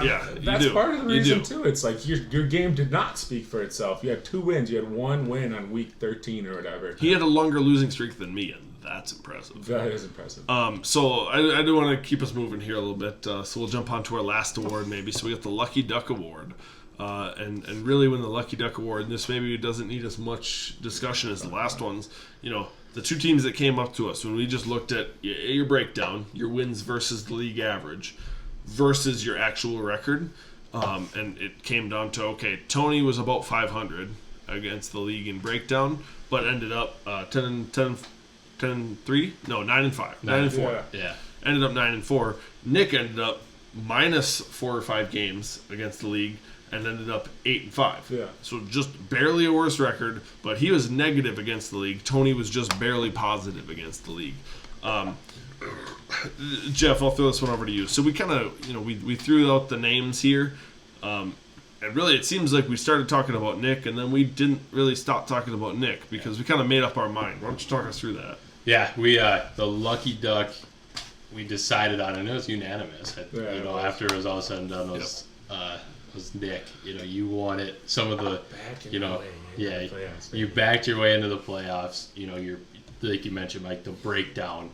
That's part of the reason too. It's like your game did not speak for itself. You had 2 wins. You had 1 win on week 13 or whatever. He had a longer losing streak than me, and that's impressive. That is impressive. So I do want to keep us moving here a little bit. So we'll jump on to our last award maybe. So we got the Lucky Duck Award. And really when the Lucky Duck Award, and this maybe doesn't need as much discussion as the last ones, you know, the 2 teams that came up to us when we just looked at your breakdown, your wins versus the league average versus your actual record, and it came down to, okay, Tony was about 500 against the league in breakdown, but ended up 10-3? No, 9-5. 9-4. Yeah. Ended up 9-4. Nick ended up minus 4 or 5 games against the league and ended up 8-5. Yeah. So just barely a worse record, but he was negative against the league. Tony was just barely positive against the league. Jeff, I'll throw this one over to you. So we kind of, you know, we threw out the names here, and really it seems like we started talking about Nick, and then we didn't really stop talking about Nick because we kind of made up our mind. Why don't you talk us through that? Yeah, we the Lucky Duck, we decided on, and it was unanimous. After it was all said and done, was Nick. You know, you wanted some of the, you backed your way into the playoffs. You know, you're like you mentioned, Mike, the breakdown.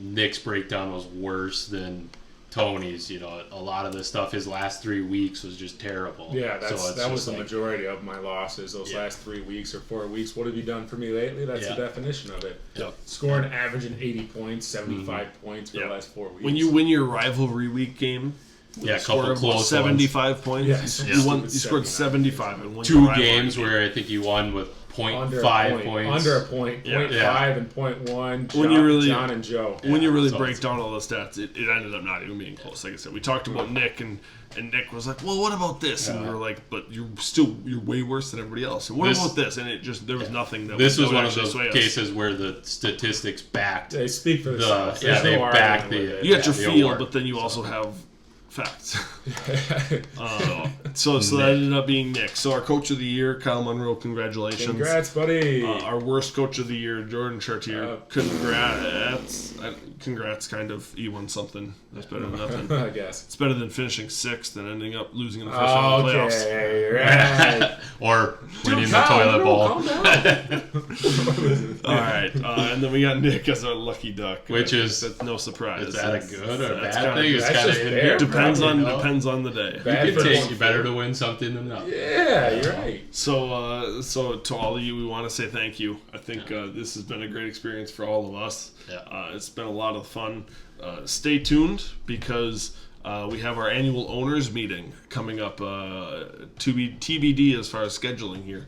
Nick's breakdown was worse than Tony's. You know, a lot of the stuff his last 3 weeks was just terrible. Yeah, that was the majority of my losses. Those last 3 weeks or 4 weeks. What have you done for me lately? That's the definition of it. Yep. Scoring averaging 80 points, 75 points for the last 4 weeks. When you win your rivalry week game. A couple close 75 points. Yes. You scored 75 and won 2 games where I think you won with 0.5 points. Under a point. 0.5 and 0.1. John and Joe. When you really break down all the stats, it ended up not even being close. Like I said, we talked about Nick, and Nick was like, well, what about this? And we were like, but you're way worse than everybody else. And what about this? And it just, there was nothing that this was one of those cases where the statistics backed. They speak for themselves. They backed the. You got your feel, but then you also have facts. So that ended up being Nick. So our coach of the year, Kyle Monroe, congratulations. Congrats, buddy. Our worst coach of the year, Jordan Chartier. Congrats, kind of. You won something. That's better than nothing. I guess. It's better than finishing 6th and ending up losing in the first round of the playoffs. Right. Or winning the toilet bowl. All right. And then we got Nick as our lucky duck. Which is that's no surprise. Is that a good or bad thing? It's kind of in here. Depends on the day. You better better to win something than nothing. Yeah, you're right. So to all of you, we want to say thank you. I think this has been a great experience for all of us. Yeah. It's been a lot of fun. Stay tuned because we have our annual owners meeting coming up to be TBD as far as scheduling here.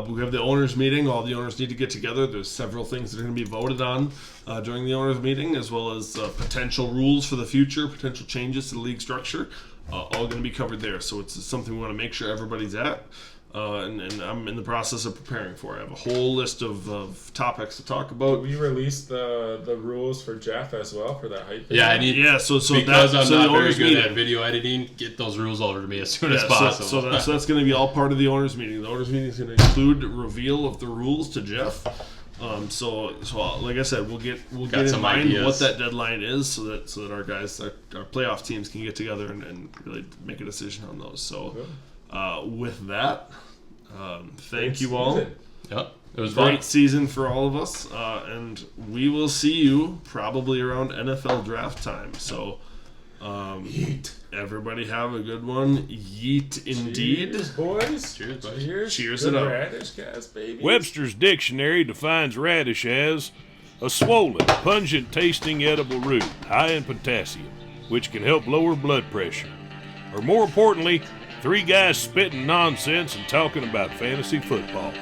We have the owners meeting. All the owners need to get together. There's several things that are going to be voted on during the owners meeting, as well as potential rules for the future, potential changes to the league structure. All going to be covered there. So it's something we want to make sure everybody's at. And I'm in the process of preparing for it. I have a whole list of topics to talk about. We released the rules for Jeff as well for that hype Yeah, I need. Yeah, so because I'm not very good meeting. at video editing, get those rules over to me as soon as possible. So that's going to be all part of the owners meeting. The owners meeting is going to include reveal of the rules to Jeff. So like I said, we'll get in mind ideas. What that deadline is, so that our guys, our playoff teams, can get together and really make a decision on those. So with that, thank you all. Yep, it was great fun. Season for all of us, and we will see you probably around NFL draft time. So. Yeet. Everybody have a good one. Yeet indeed. Cheers, boys. Cheers, boys. Cheers Good it up. Radishcast, baby. Webster's Dictionary defines radish as a swollen, pungent tasting edible root high in potassium, which can help lower blood pressure. Or more importantly, 3 guys spitting nonsense and talking about fantasy football.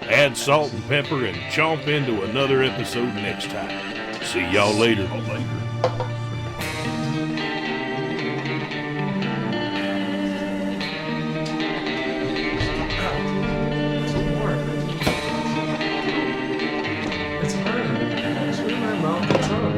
Add salt and pepper and chomp into another episode next time. See y'all later. It's hard. It's in my mouth and tongue.